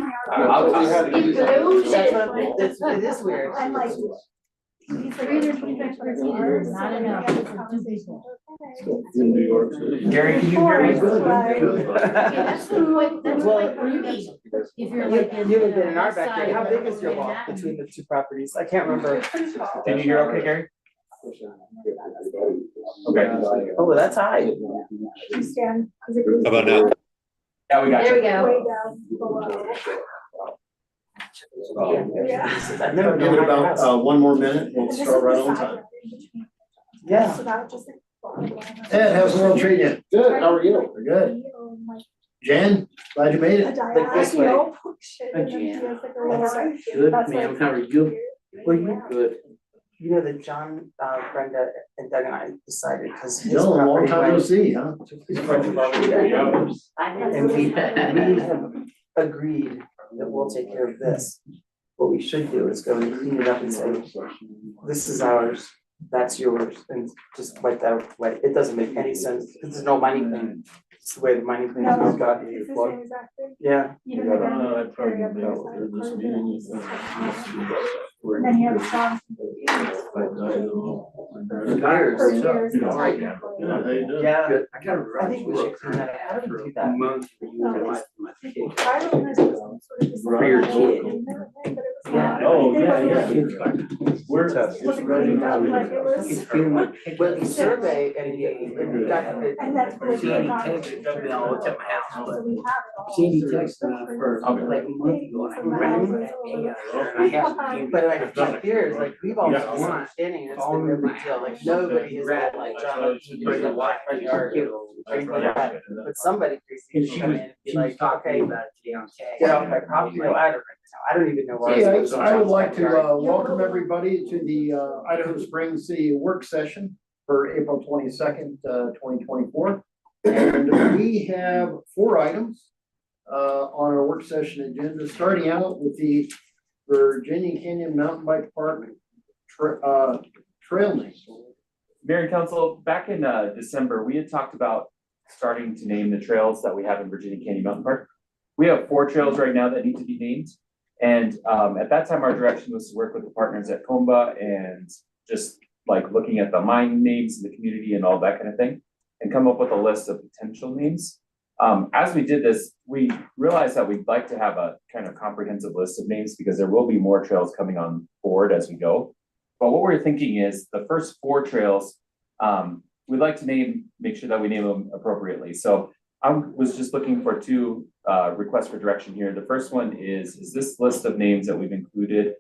It is weird. I'm like, not enough. In New York City. Gary, can you hear me? That's like Ruby. If you're like you haven't been in our backyard. How big is your lot between the two properties? I can't remember. Can you hear okay, Gary? Okay. Oh, that's high. How about now? Yeah, we got There you. we go. I've never Give it about one more minute. We'll start right on time. Yeah. Ed, how's the world treating you? Good. How are you? We're good. Jan, glad you made it. Like this way. Good, ma'am, how are you? Well, you Good. You know that John, Brenda, and Doug and I decided because his Still a long property time no went. see, huh? His property went. And we have agreed that we'll take care of this. What we should do is go and clean it up and say, this is ours, that's yours, and just wipe that away. It doesn't make any sense, because there's no money thing. It's the way the money thing is got. Yeah. Yeah, I kind of. I think we should clean that up. How do we do that? Month for you and my kid. For your kid. Yeah. Oh, yeah. We're It's ready now. It's been like. Well, the survey and got it. Sandy texted, I mean, I'll look at my house, but Sandy texted me for like a month ago, and I remember. I have. But like my fear is like, we've always been understanding it's been a big deal, like nobody has had like, John, you bring the water front yard, things like that. But somebody crazy can come in and be like, okay, About it today on tag. get off my property, no, I don't even know where. Yeah, I would like to welcome everybody to the Idaho Springs City Work Session for April 22nd, 2024. And we have 4 items on our work session agenda, starting out with the Virginia Canyon Mountain Bike Park trail name. Mayor and Council, back in December, we had talked about starting to name the trails that we have in Virginia Canyon Mountain Park. We have 4 trails right now that need to be named. And at that time, our direction was to work with the partners at Comba and just like looking at the mine names in the community and all that kind of thing, and come up with a list of potential names. As we did this, we realized that we'd like to have a kind of comprehensive list of names because there will be more trails coming on board as we go. But what we're thinking is the first 4 trails, we'd like to make sure that we name them appropriately. So I was just looking for 2 requests for direction here. The first one is this list of names that we've included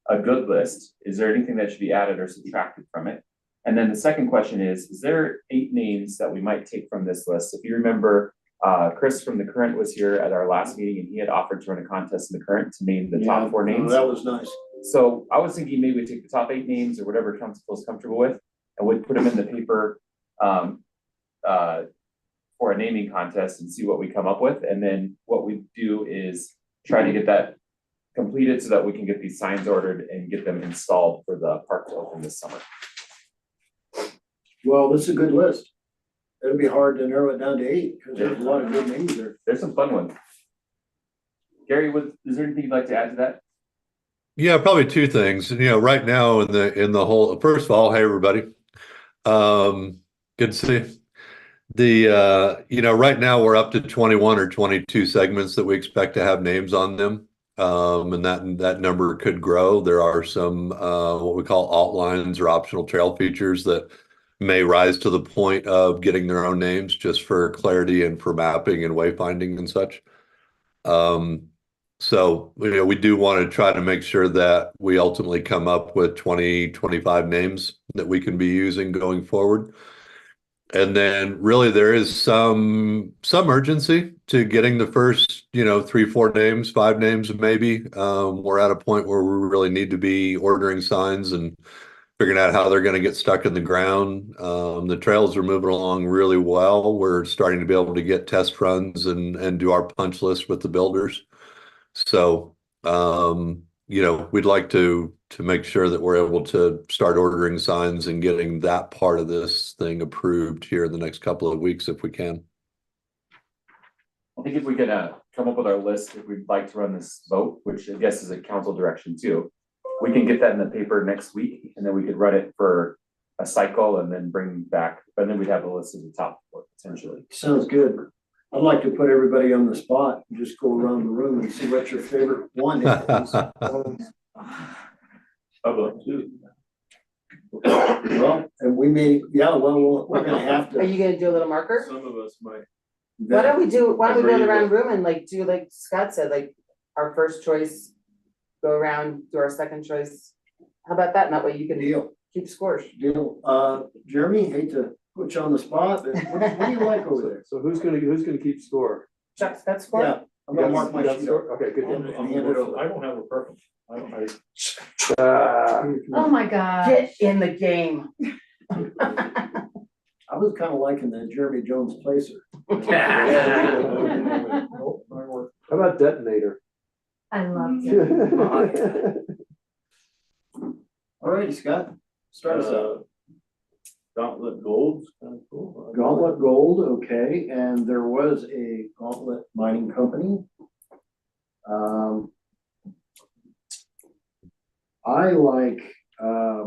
a good list? Is there anything that should be added or subtracted from it? And then the second question is there 8 names that we might take from this list? If you remember, Chris from the Current was here at our last meeting and he had offered to run a contest in the Current to name the top 4 names. That was nice. So I was thinking maybe we take the top 8 names or whatever council feels comfortable with, and we'd put them in the paper for a naming contest and see what we come up with. And then what we do is try to get that completed so that we can get these signs ordered and get them installed for the park to open this summer. Well, this is a good list. It'll be hard to narrow it down to 8 because there's a lot of good names there. There's some fun ones. Gary, is there anything you'd like to add to that? Yeah, probably 2 things. Right now in the whole, first of all, hey everybody. Good to see you. Right now we're up to 21 or 22 segments that we expect to have names on them. And that number could grow. There are some what we call alt lines or optional trail features that may rise to the point of getting their own names just for clarity and for mapping and wayfinding and such. So we do want to try to make sure that we ultimately come up with 20, 25 names that we can be using going forward. And then really there is some urgency to getting the first, 3, 4 names, 5 names maybe. We're at a point where we really need to be ordering signs and figuring out how they're going to get stuck in the ground. The trails are moving along really well. We're starting to be able to get test runs and do our punch list with the builders. So, we'd like to make sure that we're able to start ordering signs and getting that part of this thing approved here in the next couple of weeks if we can. I think if we could come up with our list, if we'd like to run this vote, which I guess is a council direction too. We can get that in the paper next week, and then we could run it for a cycle and then bring back, and then we'd have a list of the top four potentially. Sounds good. I'd like to put everybody on the spot and just go around the room and see what your favorite one is. How about two? Well, and we may, yeah, well, we're gonna have Are to. you gonna do a little marker? Some of us might. Why don't we go Agree around with- room and like do like Scott said, like our first choice, go around, do our second choice. How about that? And that way you can Deal, keep scores. deal. Jeremy, hate to put you on the spot, but what do you like over there? So who's gonna keep score? Chuck's got score? Yeah, I'm gonna mark my You got sheet score? up. Okay, good. And hand it over. I don't have a preference. I don't, Oh my God. Get in the game. I was kind of liking the Jeremy Jones placer. How about detonator? I love it. All righty, Scott, start us out. Gauntlet Gold's kind of cool. Gauntlet Gold, okay, and there was a Gauntlet Mining Company. I like, there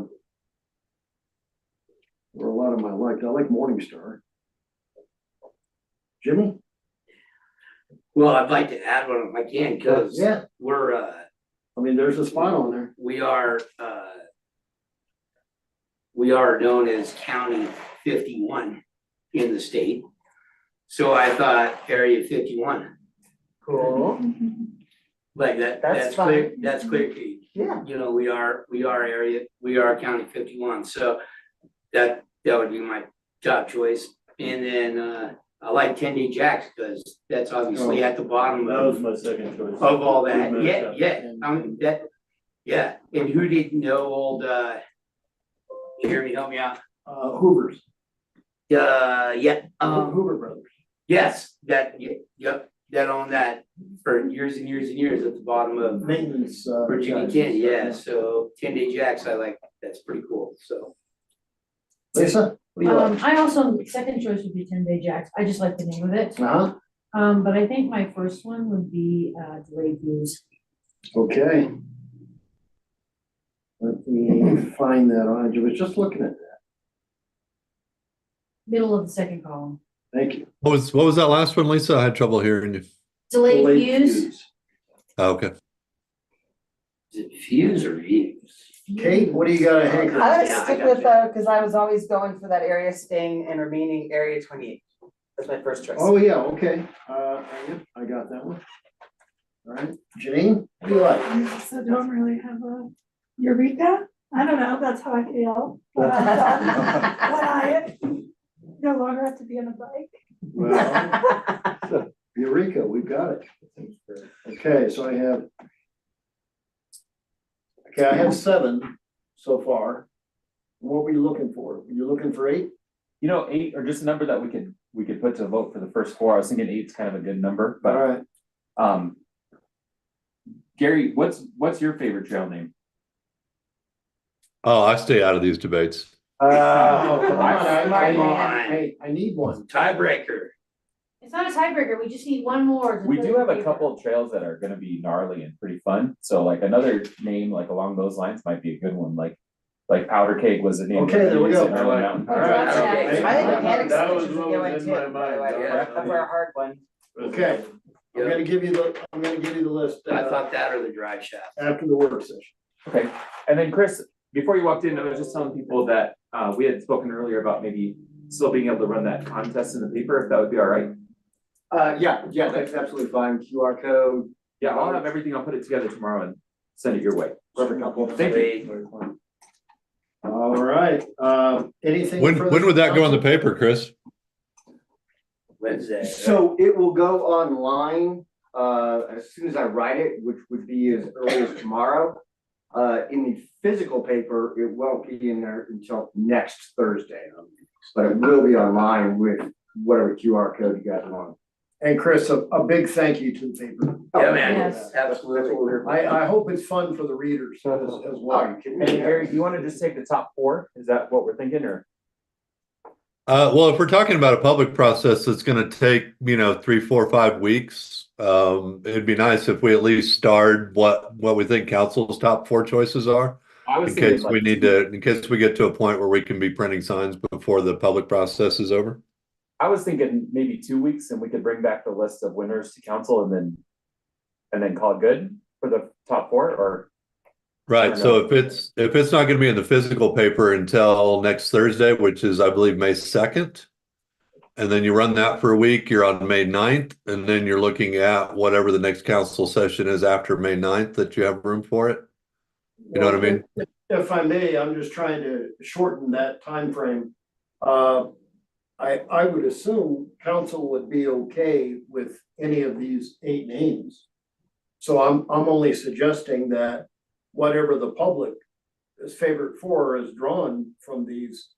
were a lot of them I liked. I like Morningstar. Jimmy? Well, I'd like to add one if I can, because Yeah, we're, I mean, there's a spot on there. we are known as County 51 in the state. So I thought Area 51, Cool. like That's that's clear, fine. that's Clear Creek. Yeah. You know, we are County 51, so that would be my top choice. And then, I like 10-day jacks, because that's obviously at the bottom That was of my second choice. all that, Good yeah, matchup. yeah, I mean, that, yeah, and who didn't know old, Jeremy, help me out, Hoover's, yeah, Hoover Brothers. yes, yep, that owned that for years and years and years at the bottom of Maintenance. Virginia guys. Ken, yeah, so 10-day jacks, I like, that's pretty cool, so. Lisa, what do you like? I also, second choice would be 10-day jacks. I just like the name of it. Uh-huh, But I think my first one would be, delayed views. okay. Let me find that on, I was just looking at that, Middle of the second column. thank you. What was that last one, Lisa? I had trouble hearing you. Delayed Delayed views. views. Oh, okay. Is it views or views? Kate, what do you got, Hank? I'm gonna Yeah, I stick got with, you. because I was always going for that area, staying and remaining Area 28. That's my first choice. Oh, yeah, okay, yeah, I got that one. All right, Janine, what do you like? I also don't really have a eureka. I don't know, that's how I feel. But I no longer have to be on a bike. Well, Eureka, we've got it. Okay, so I have 7 so far. What were you looking for? Were you looking for 8? You know, 8 or just a number that we could put to vote for the first 4. I was thinking 8's kind of a good number, All but right, Gary, what's your favorite trail name? Oh, I stay out of these debates. come on, Smart man. I need one. Tiebreaker. It's not a tiebreaker. We just need one more. to We put do in have a favor. couple of trails that are gonna be gnarly and pretty fun, so like another name like along those lines might be a good one, like Powder Cake was a name. Okay, there we go. in Early Mountain. All right. Okay. I think the panic That was stations is what the was way in too, my by the mind, way. yeah. That's a hard one. Okay, I'm gonna give you the list I thought that or the drive shaft. after the work session. Okay, and then Chris, before you walked in, I was just telling people that we had spoken earlier about maybe still being able to run that contest in the paper, if that would be all right. Yeah, that's absolutely fine. QR code. Yeah, I'll have everything, I'll put it together tomorrow and send it your way. Perfect. Thank you. All right, anything? When further would that from go in the council? paper, Chris? Wednesday. So it will go online, as soon as I write it, which would be as early as tomorrow. In the physical paper, it won't be in there until next Thursday. But it will be online with whatever QR code you guys want. And Chris, a big thank you to the paper. Yeah, man, Yes. absolutely. I hope it's fun for the readers as well. And Gary, do you wanna just take the top 4? Is that what we're thinking, or? Well, if we're talking about a public process that's gonna take, 3, 4, 5 weeks, it'd be nice if we at least starred what we think council's top 4 choices are. I was In thinking case like we need to, in case we get to a point where we can be printing signs before the public process is over. I was thinking maybe 2 weeks and we could bring back the list of winners to council and then call it good for the top 4 or. Right, so if it's not gonna be in the physical paper until next Thursday, which is, I believe, May 2nd. And then you run that for a week, you're on May 9th, and then you're looking at whatever the next council session is after May 9th that you have room for it. You know what I mean? If I may, I'm just trying to shorten that timeframe. I would assume council would be okay with any of these 8 names. So I'm only suggesting that whatever the public is favorite for is drawn from these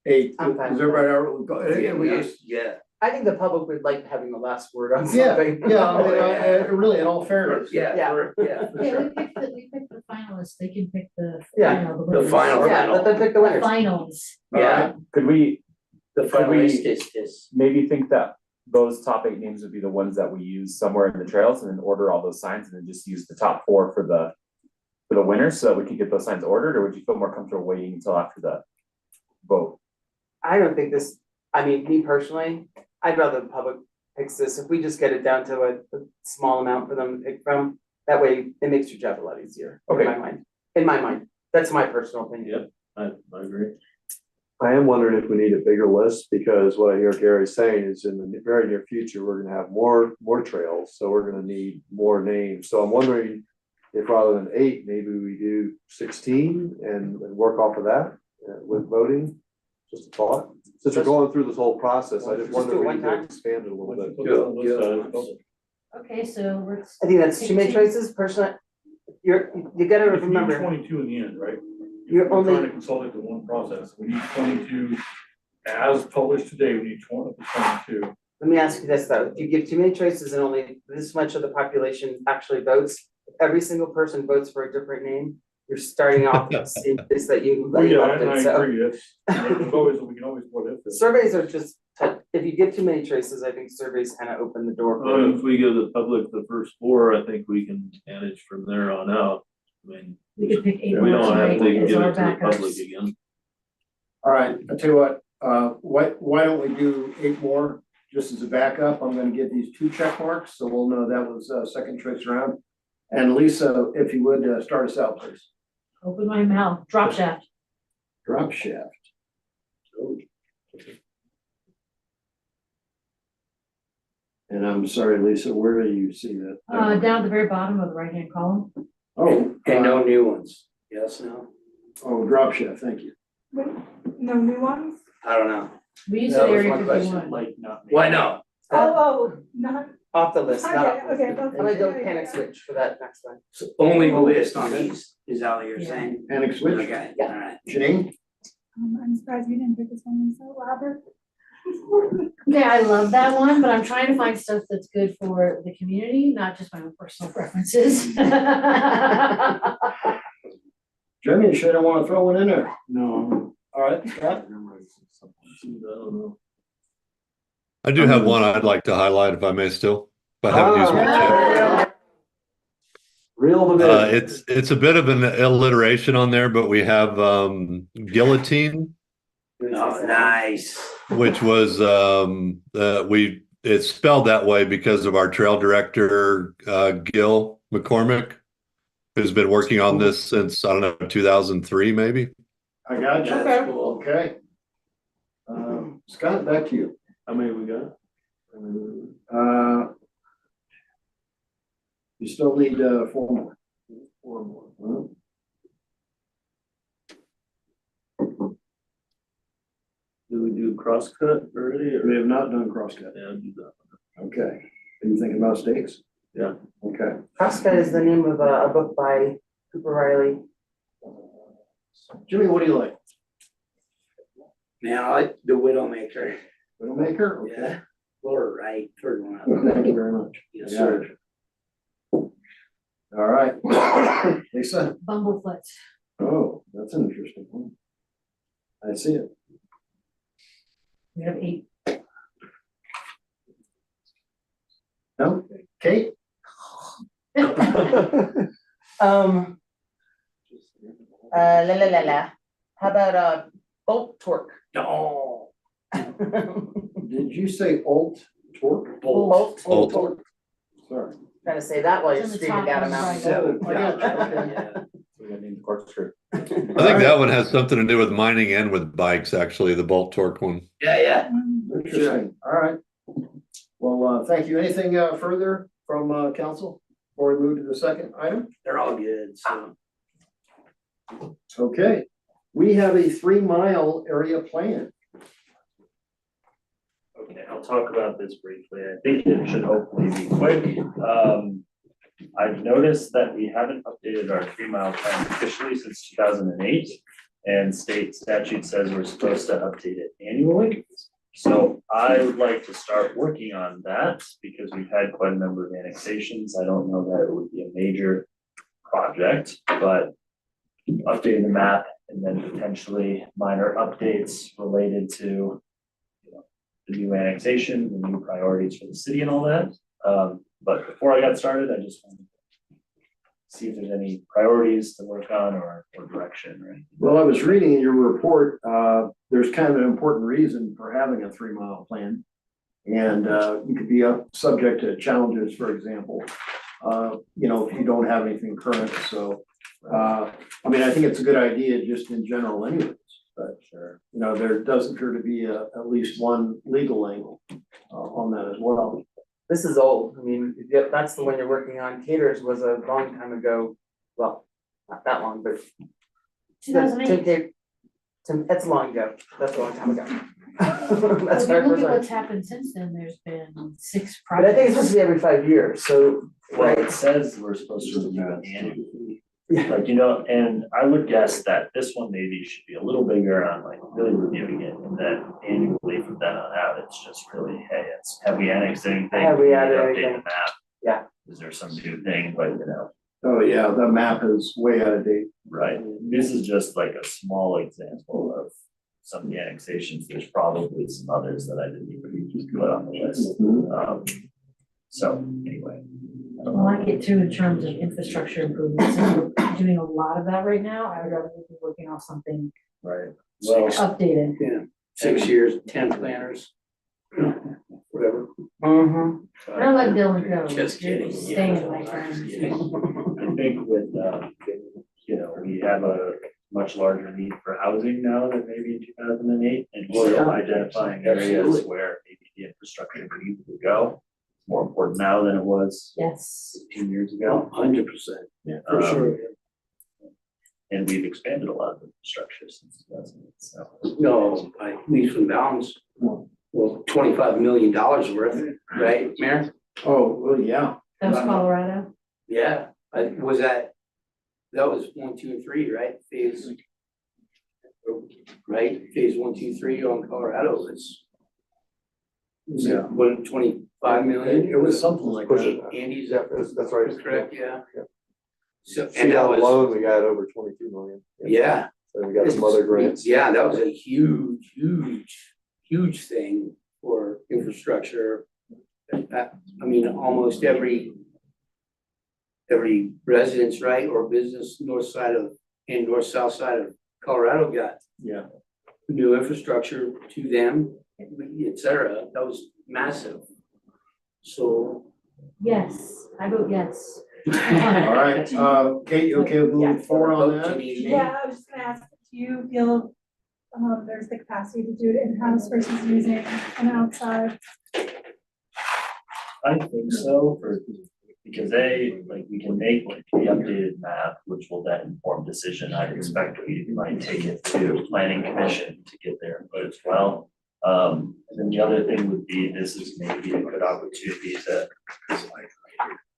8. I'm fine Is with everybody all right? Yeah, We just- yeah. I think the public would like having the last word on Yeah, something. yeah, I mean, really, in all fairness. Yeah, Yeah. for Okay, sure. we picked the finalists, they can pick the, Yeah, you know, the winners. final. Yeah, let them pick the winners. Finals. Yeah, Could we the Could we- finalist is. maybe think that those top 8 names would be the ones that we use somewhere in the trails and then order all those signs and then just use the top 4 for the winners so that we could get those signs ordered, or would you feel more comfortable waiting until after the vote? I don't think this, I mean, me personally, I'd rather the public picks this. If we just get it down to a small amount for them to pick from, that way it makes your job a lot easier, in Okay. my mind. In my mind, that's my personal opinion. I agree. I am wondering if we need a bigger list, because what I hear Gary saying is in the very near future, we're gonna have more trails, so we're gonna need more names. So I'm wondering if rather than 8, maybe we do 16 and work off of that with voting. Just a thought. Since we're going through this whole process, I just Just wonder do if it we one need to time. expand it a little bit. Okay, so let's. I think that's too many choices, personally. You gotta If you need remember, 22 in the end, right? You're We're trying only- to consolidate the one process. We need 22, as published today, we need 22. let me ask you this though, if you give too many choices and only this much of the population actually votes, every single person votes for a different name, you're starting off with the same place that you Well, yeah, left and I it, so. agree, there's always, we can always what if this. Surveys are just, if you give too many choices, I think surveys kind of open the door. for If we give the public the first 4, I think we can manage from there on out. I mean, We could pick 8 we more don't have tonight to as give our it to the public backups. again. All right, I'll tell you what, why don't we do 8 more, just as a backup? I'm gonna give these 2 check marks, so we'll know that was second choice round. And Lisa, if you would, start us out, please. Open my mouth, drop shaft. Drop shaft. And I'm sorry, Lisa, where do you see that? Down at the very bottom of the right-hand column. Oh, And no new ones. Yes, no? oh, drop shaft, thank you. Wait, no new ones? I don't know. We used That to was Area my question, 51. Like, not me. Why no? Oh, not, Off the list, okay, not off the list. okay. that's- I'm gonna go with panic switch for that next one. So only the list on these, is that what you're Yeah. saying? Panic switch. Okay, Yeah. all right. Janine? I'm surprised you didn't pick this one, so Robert. Okay, I love that one, but I'm trying to find stuff that's good for the community, not just my own personal preferences. Jimmy, you sure don't wanna throw one in there? No. All right, Scott? I don't know. I do have one I'd like to highlight if I may still, if I haven't used mine yet. Reel them in. It's a bit of an alliteration on there, but we have guillotine, Oh, nice. which was it's spelled that way because of our trail director Gil McCormick, who's been working on this since, I don't know, 2003 maybe. I got you. That's cool. Okay. Scott, back to you. How many we got? You still need 4 more. 4 more. Huh? Do we do crosscut already We or? have not done crosscut. Yeah, do that. Okay. Are you thinking about stakes? Yeah. Okay. Crosscut is the name of a book by Cooper Riley. Jimmy, what do you like? Man, I like the Widowmaker. Widowmaker? Okay. Yeah. Lower right, third one up. Thank you very much. Yes, Yeah. sir. All right. Lisa? Bumblefoot. Oh, that's an interesting one. I see it. We have 8. No? Kate? How about bolt torque? No. Did you say alt torque? Bolt. Bolt. Torque. Sorry. Trying to say that while you're It's on the screaming down a top mountain. one, Oh, I got you. Okay. Yeah. We don't need the corkscrew. I think that one has something to do with mining and with bikes, actually, the bolt torque one. Yeah. Interesting. All right. Well, thank you. Anything further from council before we move to the second item? They're all good, so. Okay, we have a 3-mile area plan. Okay, I'll talk about this briefly. I think it should hopefully be quick. I've noticed that we haven't updated our 3-mile plan officially since 2008. And state statute says we're supposed to update it annually. So I would like to start working on that because we've had quite a number of annexations. I don't know that it would be a major project, but updating the map and then potentially minor updates related to the new annexation, the new priorities for the city and all that. But before I got started, I just wanted to see if there's any priorities to work on or direction, right? Well, I was reading in your report, there's kind of an important reason for having a 3-mile plan. And you could be subject to challenges, for example, if you don't have anything current. So, I mean, I think it's a good idea just in general anyways, but Sure. there does appear to be at least one legal angle on that as well. This is old. I mean, that's the one you're working on. Caters was a long time ago. Well, not that long, but. 2008. That's long ago. That's a long time ago. If That's you right. look at what's happened since then, there's been 6 But I think it's projects. supposed to be every 5 years, so, Well, right? it says we're supposed to review it annually. Yeah. Like, and I would guess that this one maybe should be a little bigger on like really reviewing it, and then annually from then on out, it's just really, hey, have we annexed anything? Have we Do added update anything? the map? Yeah. Is there some new thing, but Oh, yeah, the map is way out of date. right, this is just like a small example of some of the annexations. There's probably some others that I didn't even just put on the list. So anyway. Well, I get too in terms of infrastructure improvements, and we're doing a lot of that right now. I would rather be working off something Right, well, updated. Yeah, 6 years, 10 planners. Whatever. Mm-hmm. I don't like Bill and go. Just kidding. Staying, my friend. I think with, we have a much larger need for housing now than maybe in 2008. And Well, so yeah. identifying areas Absolutely. where maybe the infrastructure needs to go. It's more important now than it was Yes. 15 years ago. 100%. Yeah, For sure. And we've expanded a lot of infrastructure since 2008, so. No, by leaps and bounds. Well, $25 million worth, right, Mayor? Oh, well, yeah. That was Colorado. Yeah, that was 1, 2, and 3, right? Phase 1, 2, 3 on Colorado was. Yeah. 25 million? It was something like Push that. it. Andy's Yeah, that's right. correct, yeah. Yeah. So, and See, that down was, alone, we got over 22 million. yeah. So we got some other grants. Yeah, that was a huge thing for infrastructure. I mean, almost every residence, right, or business north south side of Colorado got Yeah. new infrastructure to them, et cetera. That was massive. So. Yes, I vote yes. All right, Kate, you okay with moving forward on that? Yeah, I was just gonna ask, do you feel there's the capacity to do it in-house versus using an outside? I think so, because we can make the updated map, which will then inform decision. I'd expect we might take it to planning commission to get their input as well. And then the other thing would be, this is maybe a good opportunity to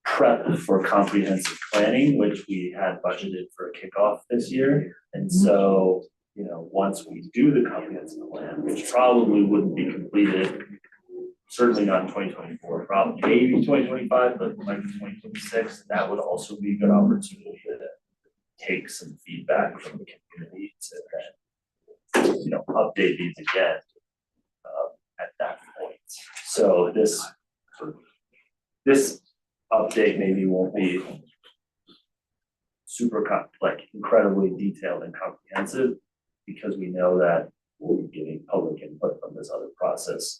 prep for comprehensive planning, which we had budgeted for a kickoff this year. And so, once we do the comprehensive plan, which probably wouldn't be completed, certainly not in 2024, probably maybe 2025, but like 2026, that would also be a good opportunity to take some feedback from the community to then, update these again at that point. So this update maybe won't be like incredibly detailed and comprehensive, because we know that we'll be getting public input from this other process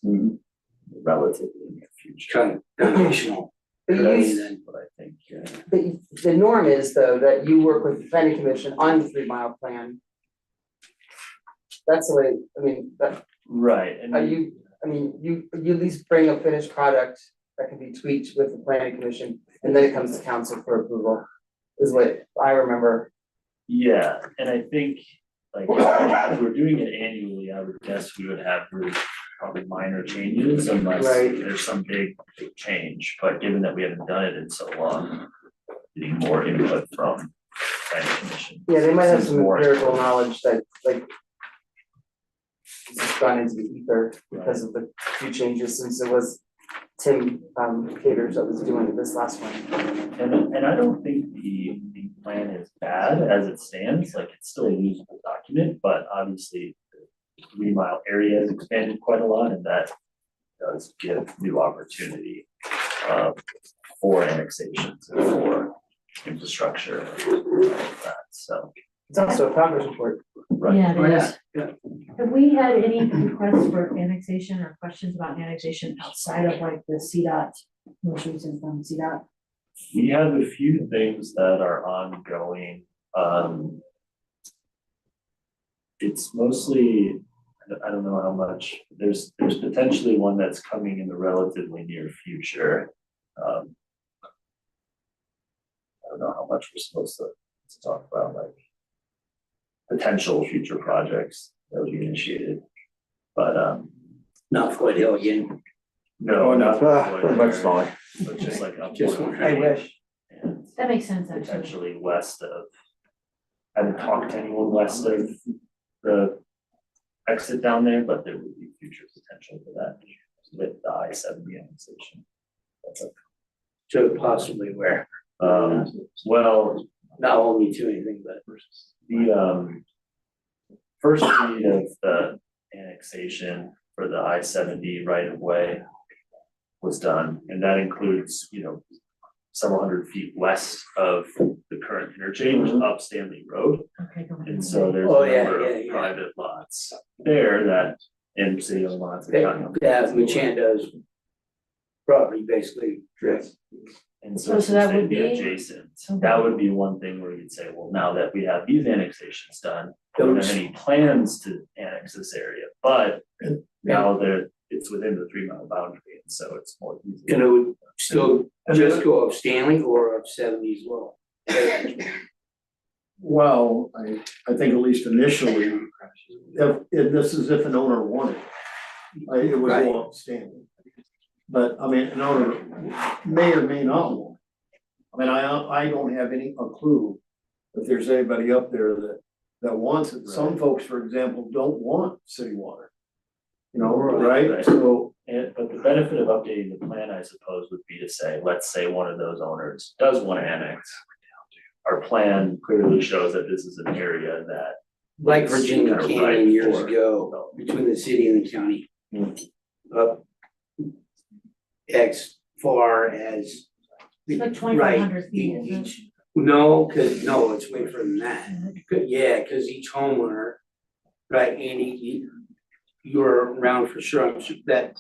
relatively in the future. Kind of foundational. But But I think, the norm is though, that you work with the planning commission on the 3 mile plan. That's the way, I mean, that, right, and you at least bring a finished product that can be tweaked with the planning commission, and then it comes to council for approval, is what I remember. yeah, and I think like if we're doing it annually, I would guess we would have really probably minor changes unless Right. there's some big change, but given that we haven't done it in so long, getting more input from planning commission. Yeah, they might have seems some more- empirical knowledge that like it's gone into the ether because of the few changes since it was Tim Caters that was doing this last one. And I don't think the plan is bad as it stands, like it's still a usable document, but obviously the 3 mile area has expanded quite a lot, and that does give new opportunity for annexations and for infrastructure and all of that, so. It's also a progress report. Right. Yeah, Oh, it yeah, is. yeah. Have we had any requests for annexation or questions about annexation outside of like the CDOT, most recent from CDOT? We have a few things that are ongoing. It's mostly, I don't know how much, there's potentially one that's coming in the relatively near future. I don't know how much we're supposed to talk about, like potential future projects that would be initiated. But Not Floyd Hill again. no, not Much smaller. but just like up Just one one. I wish. and That makes sense, actually. potentially west of. I haven't talked to anyone west of the exit down there, but there would be future potential for that with the I-70 annexation. That's a- So possibly where, well, not only to anything, but. the first read of the annexation for the I-70 right of way was done, and that includes, several hundred feet west of the current interchange up Stanley Road. Okay, go ahead. And so there's Oh, a yeah, number yeah, of yeah. private lots there that, and city owned lots. and county owned Yeah, lots. Machando's property basically. And So so that since they'd would be be- adjacent, Okay. that would be one thing where you'd say, well, now that we have these annexations done, we don't have any plans to annex this area, but now that it's within the 3 mile boundary, and so it's more easy. And it would still just go up Stanley or up 70 as well. Well, I think at least initially, if this is if an owner wanted, it would go upstanding. But I mean, an owner may or may not want. I mean, I don't have a clue if there's anybody up there that wants it. Some folks, for example, don't want city water. Right? Right. So, But the benefit of updating the plan, I suppose, would be to say, let's say one of those owners does want to annex. Our plan clearly shows that this is an area that. Like is Virginia kind of Canyon ripe years for ago, between the city and the county. Up as far as. It's like Right, 2,500 feet, isn't it? each- No, no, it's way further than that. Yeah, cause each homeowner, right, Andy, you're around for sure, I'm sure that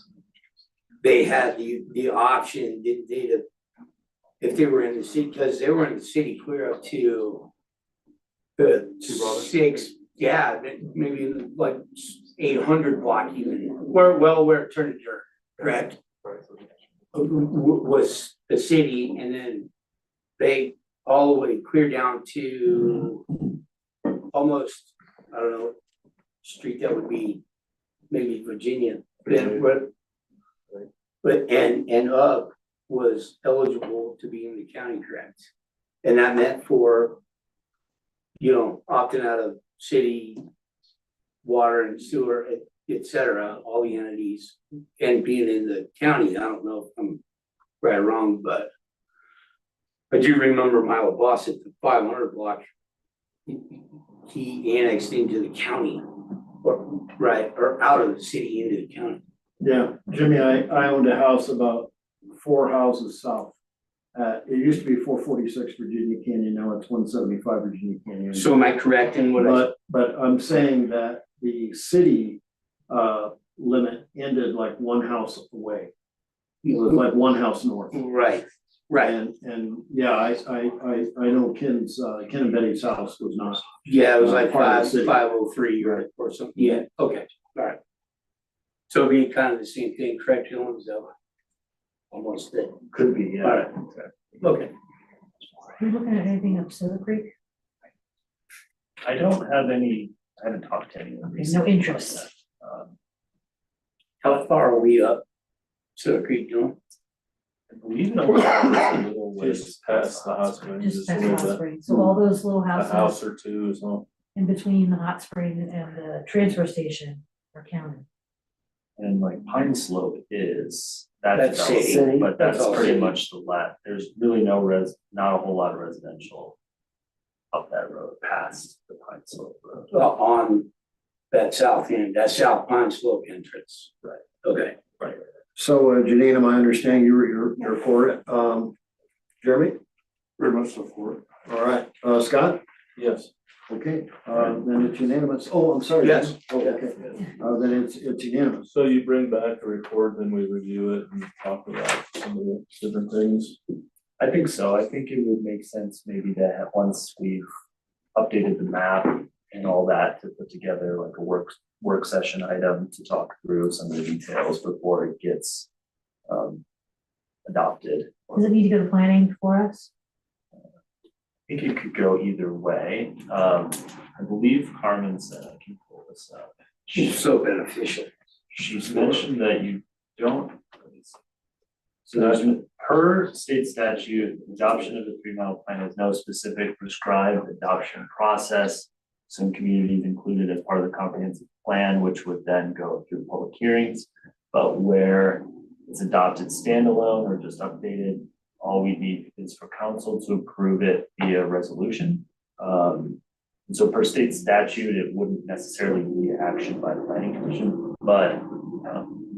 they had the option, if they were in the city, cause they were in the city clear up to the 6, yeah, maybe like 800 block even, where it turned to dirt, correct? Was the city, and then they all the way clear down to almost, I don't know, street that would be maybe Virginia, but and up was eligible to be in the county, correct? And that meant for, opting out of city water and sewer, et cetera, all the entities, and being in the county. I don't know if I'm right or wrong, but I do remember my boss at the 500 block. He annexed into the county, or out of the city into the county. yeah, Jimmy, I owned a house about 4 houses south. It used to be 446 Virginia Canyon, now it's 175 Virginia Canyon. So am I correct in what I? But I'm saying that the city limit ended like one house away. It was like one house north. Right. And yeah, I know Ken and Betty's house was not. Yeah, it was like Part of the city. 503 or something. Yeah, okay, all right. So it'd be kind of the same thing, correct, Dylan, so almost it. Could be, yeah. All right. Okay. Are you looking at anything up Silver Creek? I don't have any, I haven't talked to anyone Okay, recently. no interest. How far are we up? Silver Creek, Dylan? I believe no, it's a little ways Just past the hot springs, Just just a past little Hot bit, Springs, so all those little a houses house or two, so. in between the hot spring and the transfer station are counted. And like Pine Slope is, that's That's city. development, but that's That's all pretty city. much the there's really not a whole lot of residential up that road past the Pine Slope Road. On that south end, that South Pine Slope entrance. Right. Okay. Right. So Janine, my understanding you're for it. Jeremy? Very much so for it. All right, Scott? Yes. Okay, then it's unanimous. Oh, I'm sorry. Yes. Oh, okay. Then it's unanimous. So you bring back the report, then we review it and talk about some of the different things. I think so. I think it would make sense maybe to have, once we've updated the map and all that, to put together like a work session item to talk through some of the details before it gets adopted. Does it need to go to planning for us? I think it could go either way. I believe Carmen said, I can pull this up. She's so beneficial. She's mentioned that you don't. So there's, per state statute, adoption of the 3 mile plan has no specific prescribed adoption process. Some communities included as part of the comprehensive plan, which would then go through public hearings. But where it's adopted standalone or just updated, all we need is for council to approve it via resolution. And so per state statute, it wouldn't necessarily need action by the planning commission, but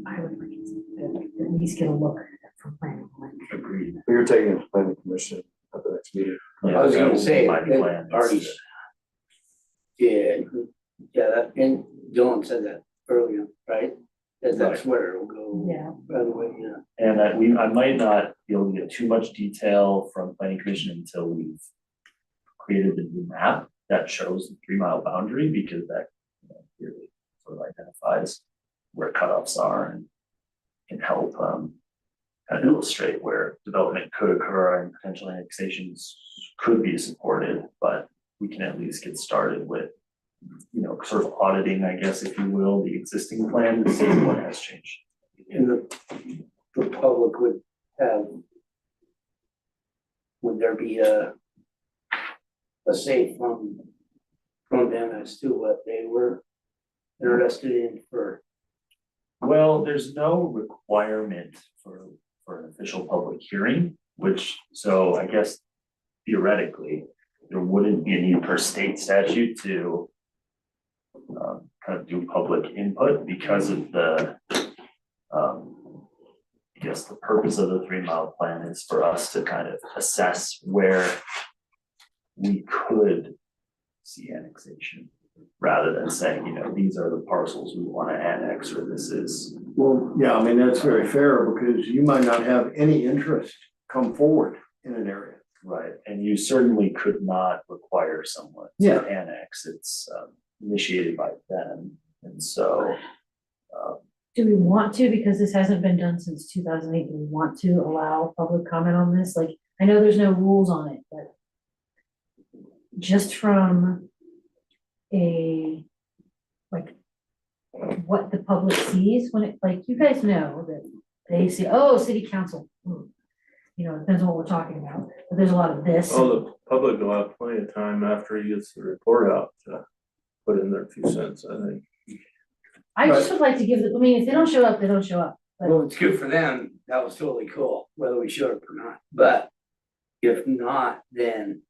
I would like to at least get a look from planning. agreed. You're taking it to planning commission at the next meeting. Yeah, I was gonna say, my that plan is already- to- Yeah, that, and Dylan said that earlier, right? That's where it'll go. Yeah. By the way, yeah. And I might not be able to get too much detail from planning commission until we've created the new map that shows the 3 mile boundary, because that really sort of identifies where cutoffs are and can help kind of illustrate where development could occur and potential annexations could be supported, but we can at least get started with, sort of auditing, I guess, if you will, the existing plan to see what has changed. And the public would have, would there be a say from them as to what they were interested in for? Well, there's no requirement for an official public hearing, so I guess theoretically, there wouldn't be a need per state statute to kind of do public input because of the, I guess the purpose of the 3 mile plan is for us to kind of assess where we could see annexation, rather than saying, these are the parcels we want to annex, or this is. Well, yeah, I mean, that's very fair because you might not have any interest come forward in an area. Right, and you certainly could not require someone Yeah. to annex, it's initiated by them, and so. Do we want to, because this hasn't been done since 2008, do we want to allow public comment on this? Like, I know there's no rules on it, but just from what the public sees when it, like, you guys know that they say, oh, city council. It depends on what we're talking about, but there's a lot of this. Oh, the public will have plenty of time after he gets the report out to put in their 2 cents, I think. I just would like to give them, if they don't show up, they don't show up. But Well, it's good for them. That was totally cool, whether we showed up or not. But if not, then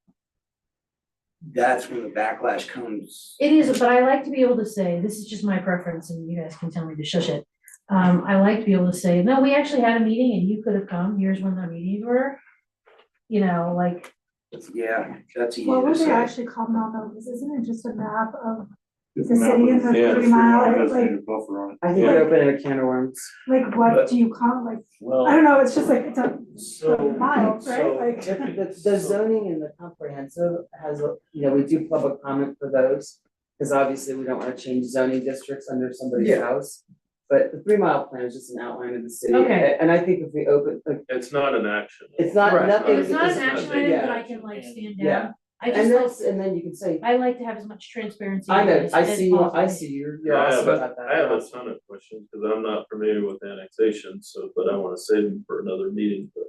that's when the backlash comes. it is, but I like to be able to say, this is just my preference, and you guys can tell me to shush it. I like to be able to say, no, we actually had a meeting and you could have come, here's when the meetings were. you know, like, Yeah, that's easy What to would they say. actually call Mount Olympus? Isn't it just a map of It's the a map city with- and the yeah, 3 it's mile, got a like, designated buffer on it. I think you're opening a can of worms. like what do you call, like, I Well, don't know, it's just like, it's a so, miles, right? so Like, The zoning and the comprehensive has, we do public comment for those. Cause obviously we don't wanna change zoning districts under somebody's Yeah. house. But the 3 mile plan is just an outline of the city. Okay. And I think if we open, like, It's not an action. it's not, Right. nothing. it's not an it's- action item that yeah. I can like stand Yeah. down. I And just that's, like, and then you can say, I like to have as much transparency. I know, as I see you, I possible. see you're awesome about that. I have a ton of questions, because I'm not familiar with annexation, so, but I wanna save them for another meeting, but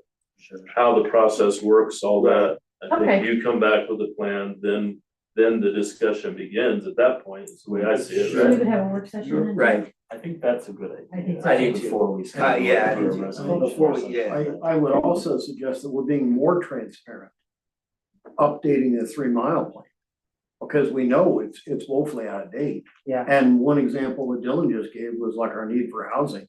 how the process works, all that. I Okay. think you come back with a plan, then the discussion begins at that point, is the way I see it, So we right? would have a work session. and- Right, I think that's a good idea. I think so. I do too. Before we. yeah, I do schedule too. a resolution Before or we- something yeah. like that. I would also suggest that we're being more transparent, updating the 3 mile plan. Because we know it's woefully out of date. Yeah. And one example that Dylan just gave was like our need for housing.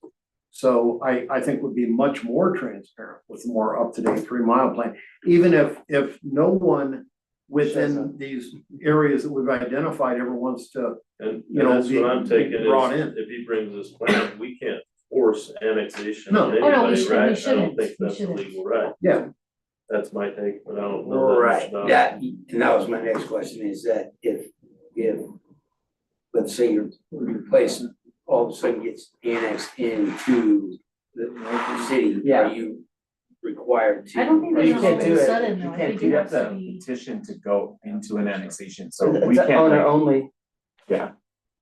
So I think would be much more transparent with more up-to-date 3 mile plan. Even if no one within these areas that we've identified ever wants to, And you know, that's what I'm taking brought is, in. if he brings this plan, we can't force annexation No. on Oh, no, we anybody, shouldn't, we right? I don't shouldn't, think we that's a shouldn't. legal right. Yeah. That's my take, but I don't know that much right, about it. that, and that was my next question, is that if, let's say your place all of a sudden gets annexed into the city, Yeah. are you required to? I don't think You there's can't a do it. sudden You though, I can't think do it You has have to to be. petition to go into an annexation, so we It's can't. owner like- only. Yeah,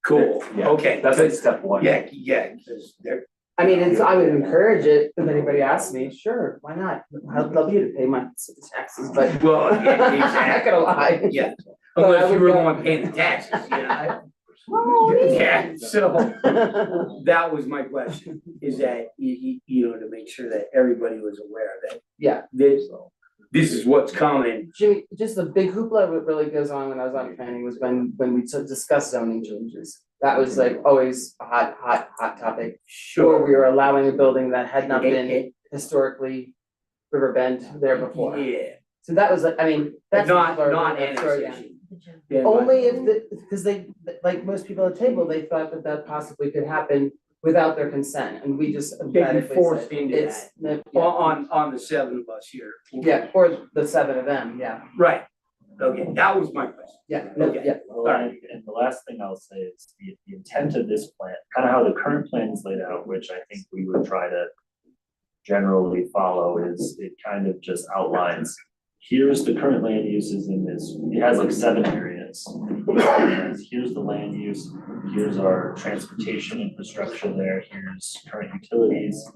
Cool, yeah. okay. That's like step one. Yeah, because they're, I mean, I would encourage it, if anybody asks me, sure, why not? I'd love you to pay my taxes, but. well, yeah, I'm not exactly. gonna lie. Yeah, But I unless you would were the go- one paying the taxes, you know? Oh, Yeah, so that was my question, is that you know, to make sure that everybody was aware that Yeah, this is what's coming. Jimmy, just the big hoopla that really goes on when I was on planning was when we discussed zoning changes. That was like always a hot topic. Or we were allowing a building that had not been historically River Bend there before. Yeah, So that was, I mean, that's. what not people are really throwing annexation. at. Yeah, Only if because they, like most people at the table, they thought that possibly could happen without their consent, and we just emphatically forced said, into it's, Well, yeah, on the 7 of us here. yeah, or the 7 of them, yeah, Right, okay, that was my question. yeah, no, Okay. yeah. Well, and the last thing I'll say is the intent of this plan, kind of how the current plan is laid out, which I think we would try to generally follow, is it kind of just outlines, here's the current land uses in this, it has like 7 areas. And here's the land use, here's our transportation infrastructure there, here's current utilities,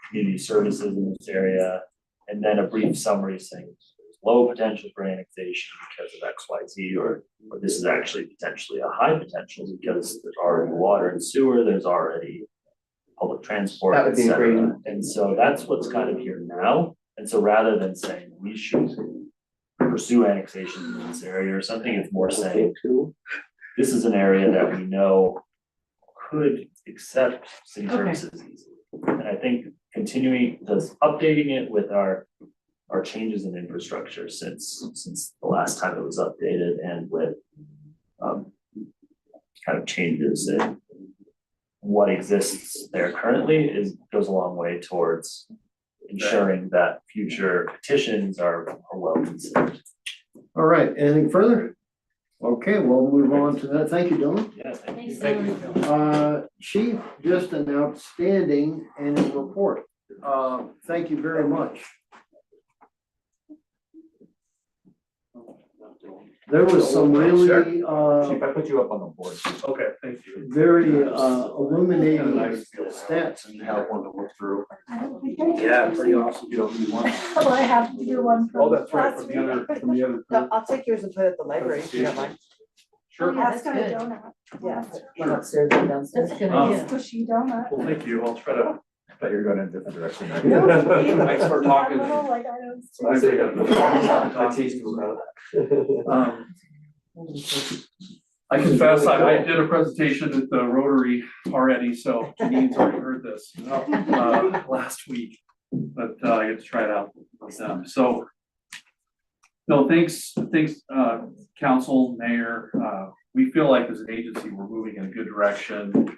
community services in this area, and then a brief summary saying there's low potential for annexation because of X, Y, Z, or this is actually potentially a high potential because there's already water and sewer, there's already public transport, That would et be cetera. great. And so that's what's kind of here now. And so rather than saying we should pursue annexation in this area or something, it's more saying this is an area that we know could accept city Okay. services easily. And I think continuing, just updating it with our changes in infrastructure since the last time it was updated and with kind of changes in what exists there currently goes a long way towards ensuring that future petitions are well considered. All right, anything further? Okay, we'll move on to that. Thank you, Dylan. Yeah, thank you. Thanks, Dylan. Chief, just an outstanding annual report. Thank you very much. There was some really, Chief, I put you up on the board. Okay, thank you. very illuminating stats. And have one to look through. I don't think I. Yeah, pretty awesome. You don't need one? Well, I have to do one Oh, from that's right, last from week. the other, from the other. No, I'll take yours and put it at the library, if you don't mind. Oh, yeah, That's that's got a good. donut. Yeah, one upstairs and downstairs. That's a good Um, idea. Squishy donut. Well, thank you, I'll try to. I thought you were going in a different direction. Thanks for talking. That little, like, I don't. I say that. I teased you about that. I confess, I did a presentation at the Rotary already, so Janine's already heard this, last week. But I get to try it out with them. So No, thanks, council, mayor. We feel like as an agency, we're moving in a good direction.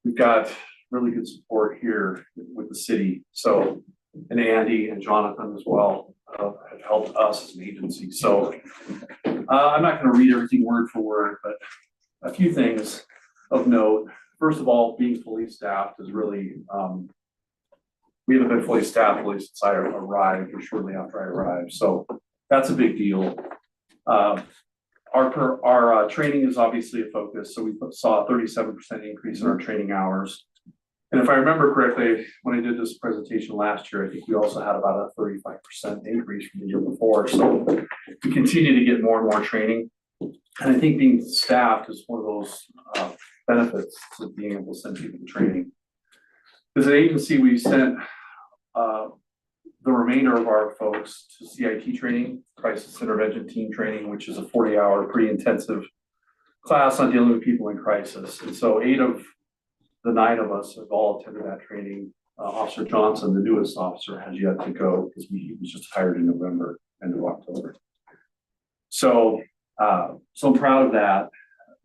We've got really good support here with the city. So, and Andy and Jonathan as well have helped us as an agency. So I'm not going to read everything word for word, but a few things of note. First of all, being fully staffed is really, we haven't been fully staffed really since I arrived or shortly after I arrived. So that's a big deal. Our training is obviously a focus. So we saw a 37% increase in our training hours. And if I remember correctly, when I did this presentation last year, I think we also had about a 35% increase from the year before. So we continue to get more and more training. And I think being staffed is one of those benefits to being able to send people to training. As an agency, we sent the remainder of our folks to CIT training, crisis intervention team training, which is a 40-hour pretty intensive class on dealing with people in crisis. And so 8 of the 9 of us have all attended that training. Officer Johnson, the newest officer, has yet to go because he was just hired in November, end of October. So, so I'm proud of that.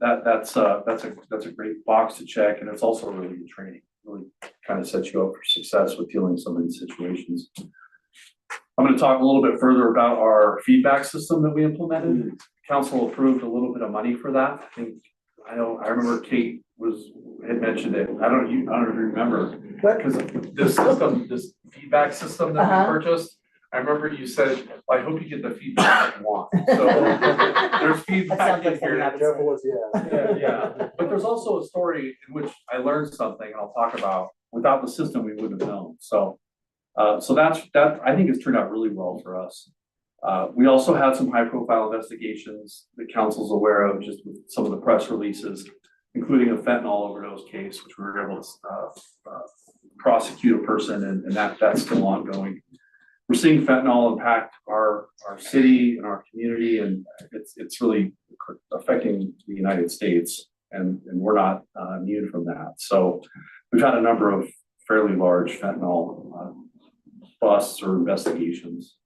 That's a great box to check, and it's also really good training. Really kind of sets you up for success with dealing with some of these situations. I'm going to talk a little bit further about our feedback system that we implemented. Council approved a little bit of money for that. I remember Kate had mentioned it. I don't know if you remember, because this feedback system that we purchased. I remember you said, well, I hope you get the feedback you want. So there's feedback in here. Yeah. But there's also a story in which I learned something, and I'll talk about. Without the system, we wouldn't have known. So that I think has turned out really well for us. We also had some high-profile investigations that council's aware of, just with some of the press releases, including a fentanyl overdose case, which we were able to prosecute a person, and that's still ongoing. We're seeing fentanyl impact our city and our community, and it's really affecting the United States, and we're not immune from that. So we've had a number of fairly large fentanyl busts or investigations.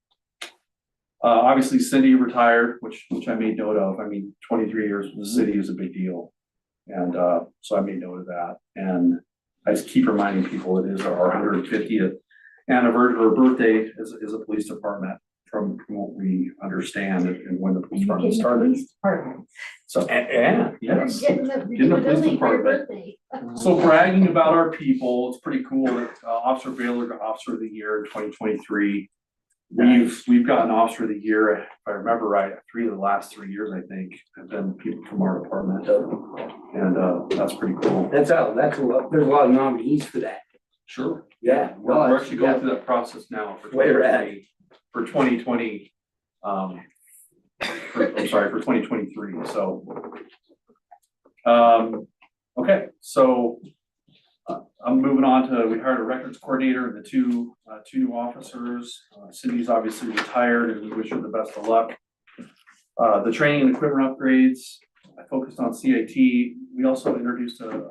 Obviously, Cindy retired, which I made note of. I mean, 23 years with the city is a big deal, and so I made note of that. And I just keep reminding people it is our 150th anniversary or birthday as a police department, from what we understand, and when the police department started. So and yes, Getting the police department. So bragging about our people, it's pretty cool that Officer Baylor got Officer of the Year in 2023. We've gotten Officer of the Year, if I remember right, 3 of the last 3 years, I think, have been people from our department, and that's pretty cool. That's a lot. There's a lot of nominees for that. Sure. Yeah. We're actually going through that process now for 2020, for 2020. For 2023. So, okay. So I'm moving on to, we hired a records coordinator and the two new officers. Cindy's obviously retired, and we wish her the best of luck. The training and equipment upgrades, I focused on CIT. We also introduced a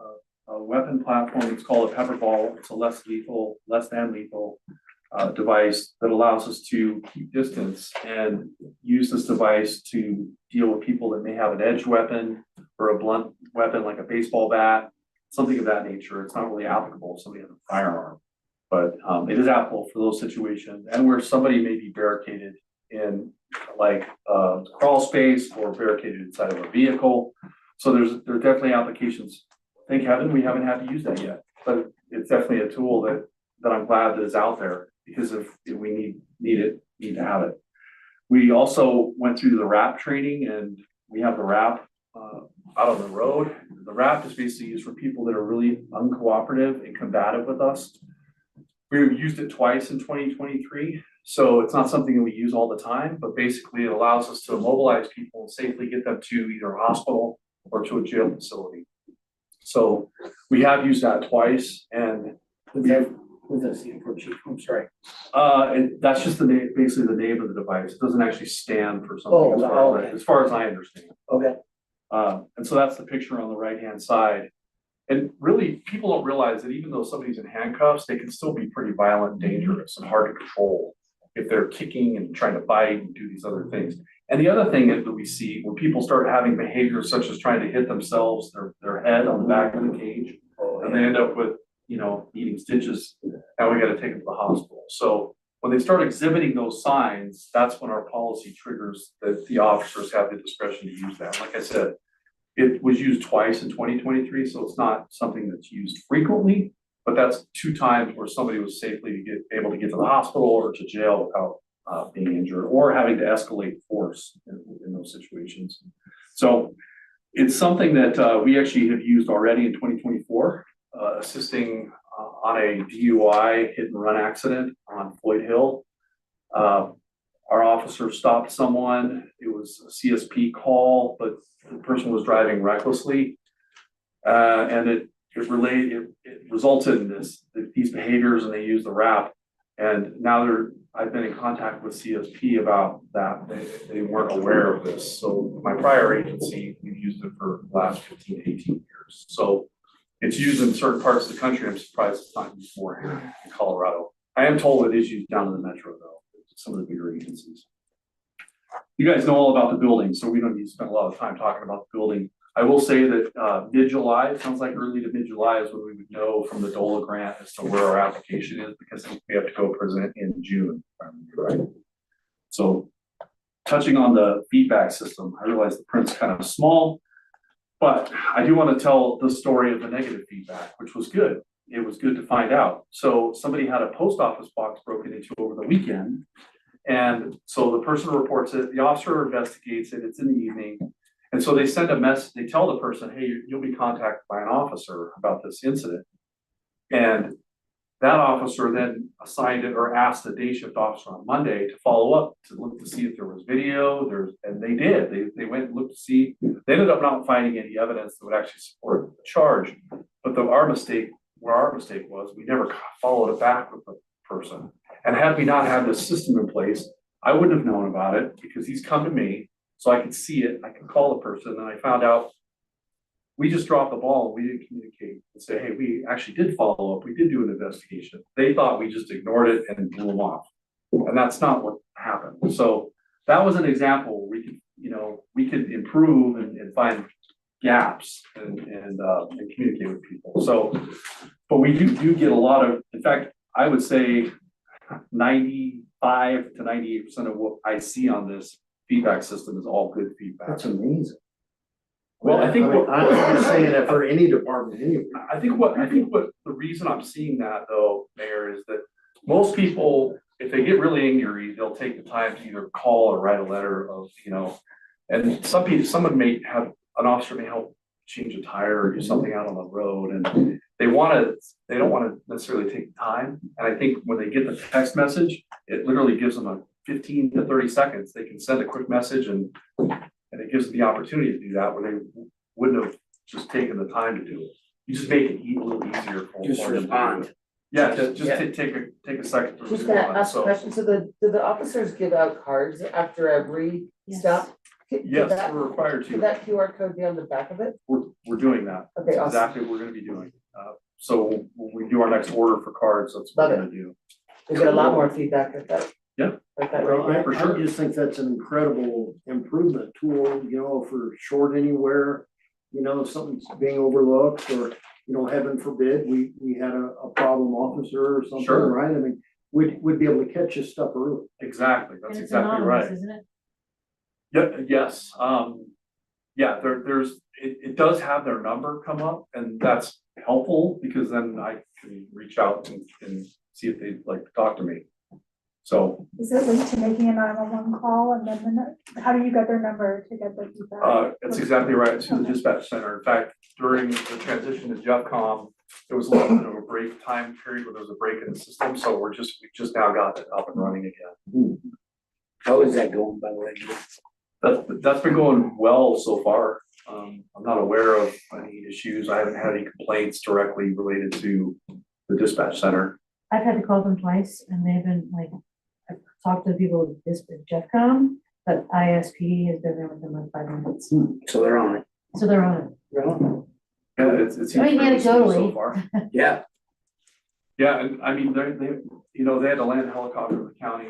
weapon platform. It's called a pepper ball. It's a less than lethal device that allows us to keep distance and use this device to deal with people that may have an edged weapon or a blunt weapon like a baseball bat, something of that nature. It's not really applicable if somebody has a firearm, but it is applicable for those situations, and where somebody may be barricaded in like a crawl space or barricaded inside of a vehicle. So there are definitely applications. Thank heaven we haven't had to use that yet, but it's definitely a tool that I'm glad that is out there, because if we need to have it. We also went through the RAP training, and we have the RAP out on the road. The RAP is basically used for people that are really uncooperative and combative with us. We've used it twice in 2023, so it's not something that we use all the time, but basically it allows us to immobilize people and safely get them to either a hospital or to a jail facility. So we have used that twice, and we have. I'm sorry. And that's just the name, basically the name of the device. It doesn't actually stand for something as far as I understand. Okay. And so that's the picture on the right-hand side. And really, people don't realize that even though somebody's in handcuffs, they can still be pretty violent and dangerous and hard to control. if they're kicking and trying to bite and do these other things. And the other thing that we see, when people start having behaviors such as trying to hit themselves, their head on the back of the cage, and they end up with, needing stitches, now we gotta take them to the hospital. So when they start exhibiting those signs, that's when our policy triggers that the officers have the discretion to use that. Like I said, it was used twice in 2023, so it's not something that's used frequently, but that's 2 times where somebody was safely able to get to the hospital or to jail without being injured or having to escalate force in those situations. So it's something that we actually have used already in 2024, assisting on a DUI hit and run accident on Floyd Hill. Our officer stopped someone. It was a CSP call, but the person was driving recklessly. And it resulted in these behaviors, and they used the rap. And now I've been in contact with CSP about that. They weren't aware of this. So my prior agency, we've used it for the last 15, 18 years. So it's used in certain parts of the country. I'm surprised it's not used more here in Colorado. I am told it is used down in the metro though, some of the bigger agencies. You guys know all about the building, so we don't need to spend a lot of time talking about the building. I will say that mid-July, it sounds like early to mid-July is when we would know from the DOLA grant as to where our application is, because we have to go present in June, right? So touching on the feedback system, I realize the print's kind of small, but I do want to tell the story of the negative feedback, which was good. It was good to find out. So somebody had a post office box broken into over the weekend. And so the person reports it, the officer investigates it, it's in the evening. And so they send a message, they tell the person, hey, you'll be contacted by an officer about this incident. And that officer then assigned it or asked the day shift officer on Monday to follow up to look to see if there was video. And they did. They went and looked to see. They ended up not finding any evidence that would actually support the charge. But our mistake was, we never followed it back with the person. And had we not had this system in place, I wouldn't have known about it, because he's come to me so I could see it. I could call the person, and I found out we just dropped the ball. We didn't communicate and say, hey, we actually did follow up. We did do an investigation. They thought we just ignored it and blew them off. And that's not what happened. So that was an example where we could improve and find gaps and communicate with people. So, but we do get a lot of, in fact, I would say 95 to 98% of what I see on this feedback system is all good feedback. That's amazing. Well, I think I'm just saying that for any department anyway. I think what the reason I'm seeing that though, Mayor, is that most people, if they get really angry, they'll take the time to either call or write a letter of, and someone may have, an officer may help change a tire or do something out on the road, and they don't want to necessarily take the time. And I think when they get the text message, it literally gives them a 15 to 30 seconds. They can send a quick message and it gives them the opportunity to do that where they wouldn't have just taken the time to do it. You just make it a little easier for Just them to do respond. it. Yeah, take a second. to Just gonna respond. ask a So, question, so do the officers give out cards after every Yes. stop? Could yes, that- we're required Could to. that QR code be on the back of it? We're doing that. Okay, That's awesome. exactly what we're gonna be doing. So when we do our next order for cards, that's what we're Love gonna do. We get a lot more feedback like that. Yeah. Like that Well, right for I sure. just think that's an incredible improvement tool, if we're short anywhere, something's being overlooked, or, heaven forbid, we had a problem officer or something, Sure. right? I mean, we'd be able to catch this stuff early. Exactly, And that's it's exactly anonymous, right. isn't it? Yes, yeah, it does have their number come up, and that's helpful, because then I can reach out and see if they'd like to talk to me. So, Is it linked to making a 911 call, and then how do you get their number to get the feedback? that's exactly right, to the dispatch center. In fact, during the transition to JeffCom, there was a little bit of a break time period where there was a break in the system, so we just now got it up and running again. How is that going, by the way? That's been going well so far. I'm not aware of any issues. I haven't had any complaints directly related to the dispatch center. I've had to call them twice, and they've been like, I've talked to people with this with JeffCom, but ISP has been there within like 5 minutes. So they're on it. So they're on it. They're on Yeah, it seems I mean, pretty smooth so anecdotally. far. it. Yeah, Yeah, and I mean, they had to land a helicopter in the county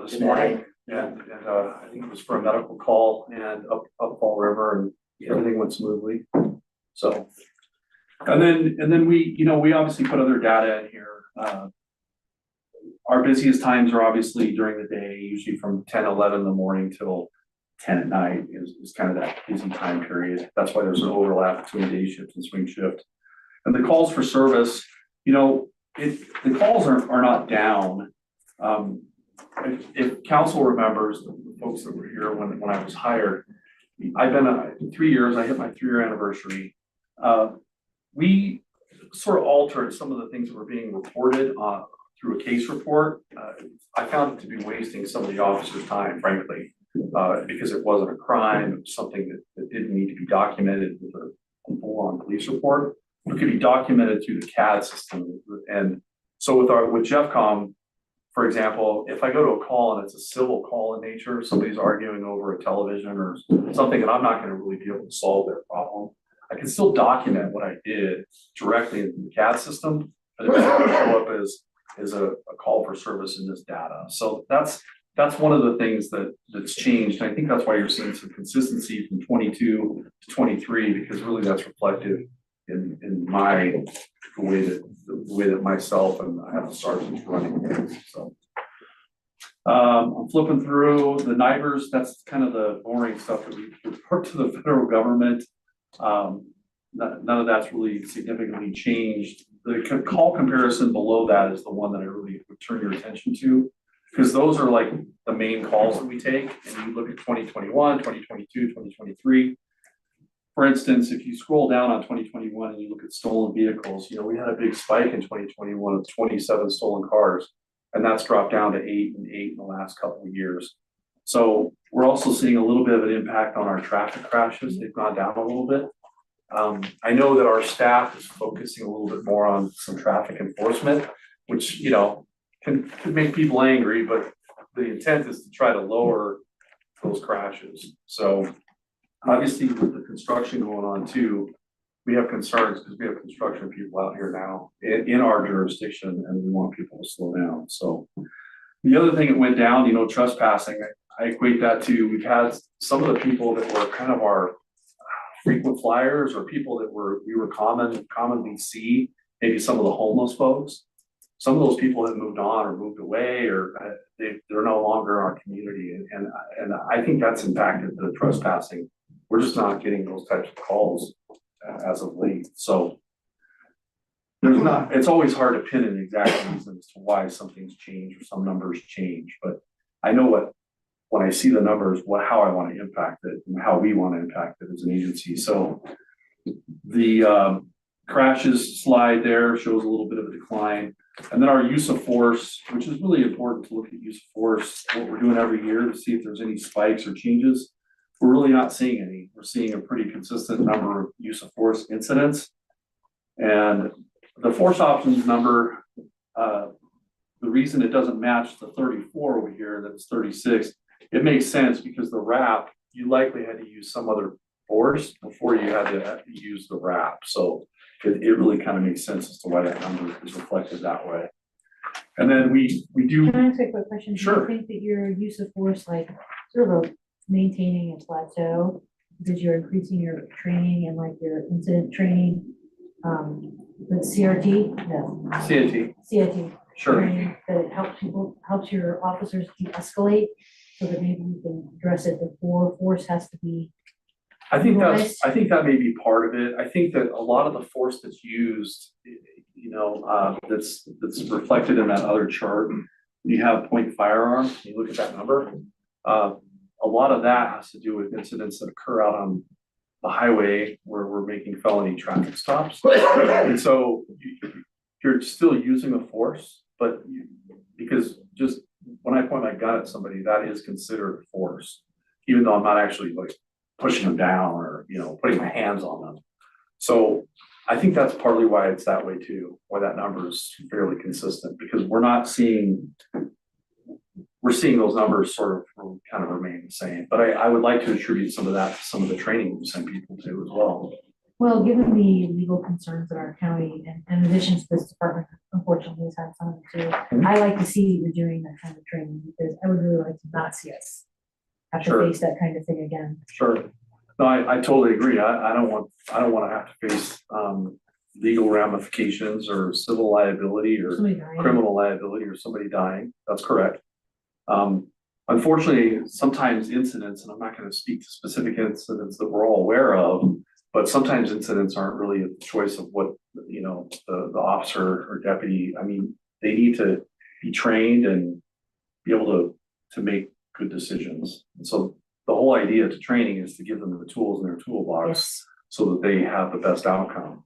this morning. And I think it was for a medical call and up Fall River, and everything went smoothly. So, and then we obviously put other data in here. Our busiest times are obviously during the day, usually from 10, 11 in the morning till 10 at night is kind of that busy time period. That's why there's an overlap between day shift and swing shift. And the calls for service, the calls are not down. If council remembers, the folks that were here when I was hired, I've been 3 years, I hit my 3-year anniversary. We sort of altered some of the things that were being reported through a case report. I found it to be wasting some of the officers' time, frankly, because it wasn't a crime, it was something that didn't need to be documented with a full-on police report. It could be documented through the CAD system. And so with JeffCom, for example, if I go to a call and it's a civil call in nature, somebody's arguing over a television or something, and I'm not going to really be able to solve their problem, I can still document what I did directly in the CAD system, but it's going to show up as a call for service in this data. So that's one of the things that's changed. And I think that's why you're seeing some consistency from 22 to 23, because really that's reflective in the way that myself and I have the sergeants running things. So I'm flipping through the NIBRs. That's kind of the boring stuff that we report to the federal government. None of that's really significantly changed. The call comparison below that is the one that I really would turn your attention to, because those are like the main calls that we take. And you look at 2021, 2022, 2023. For instance, if you scroll down on 2021 and you look at stolen vehicles, we had a big spike in 2021 of 27 stolen cars, and that's dropped down to 8 and 8 in the last couple of years. So we're also seeing a little bit of an impact on our traffic crashes. They've gone down a little bit. I know that our staff is focusing a little bit more on some traffic enforcement, which, can make people angry, but the intent is to try to lower those crashes. So obviously with the construction going on too, we have concerns because we have construction people out here now in our jurisdiction, and we want people to slow down. So the other thing that went down, trespassing, I equate that to, we've had some of the people that were kind of our frequent flyers, or people that we were commonly see, maybe some of the homeless folks. Some of those people have moved on or moved away, or they're no longer in our community. And I think that's impacted the trespassing. We're just not getting those types of calls as of late. So it's always hard to pin an exact reason as to why something's changed or some numbers change. But I know when I see the numbers, how I want to impact it and how we want to impact it as an agency. So the crashes slide there shows a little bit of a decline. And then our use of force, which is really important to look at use of force, what we're doing every year to see if there's any spikes or changes. We're really not seeing any. We're seeing a pretty consistent number of use of force incidents. And the force options number, the reason it doesn't match the 34 over here, that it's 36, it makes sense because the wrap, you likely had to use some other force before you had to use the wrap. So it really kind of makes sense as to why that number is reflected that way. And then we do. Can I ask a quick question? Sure. Do you think that your use of force, like sort of maintaining a plateau, because you're increasing your training and like your incident training, with CRT? No. CIT. Sure. Training, that it helps your officers de-escalate, so that maybe you can address it before force has to be. I think that may be part of it. I think that a lot of the force that's used, that's reflected in that other chart. You have point firearm, you look at that number. A lot of that has to do with incidents that occur out on the highway where we're making felony traffic stops. And so you're still using the force, but because just when I point my gun at somebody, that is considered force, even though I'm not actually like pushing them down or, putting my hands on them. So I think that's partly why it's that way too, why that number is fairly consistent, because we're seeing those numbers sort of kind of remain the same. But I would like to attribute some of that to some of the training we send people to as well. Well, given the legal concerns that our county and in addition to this department, unfortunately has had some too, I like to see that you're doing that kind of training because I would really like to not see us have to Sure. face that kind of thing again. Sure. No, I totally agree. I don't want to have to face, legal ramifications or civil liability or Somebody dying. criminal liability or somebody dying. That's correct. Unfortunately, sometimes incidents, and I'm not gonna speak to specific incidents that we're all aware of, but sometimes incidents aren't really a choice of what, you know, the officer or deputy, I mean, they need to be trained and be able to make good decisions. And so the whole idea to training is to give them the tools in their toolbox Yes. so that they have the best outcome.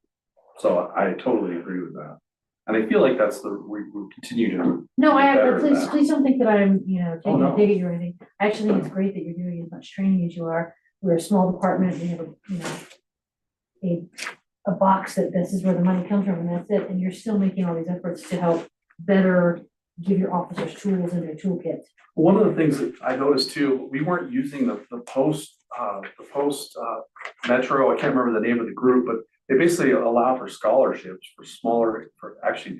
So I totally agree with that. And I feel like that's we continue to. No, get better at please, that. please don't think that I'm, taking no. a dig at you or anything. I actually think it's great that you're doing as much training as you are. We're a small department, we have a box that this is where the money comes from and that's it. And you're still making all these efforts to help better give your officers tools in their toolkit. One of the things that I noticed too, we weren't using the post metro, I can't remember the name of the group, but they basically allow for scholarships for smaller, for actually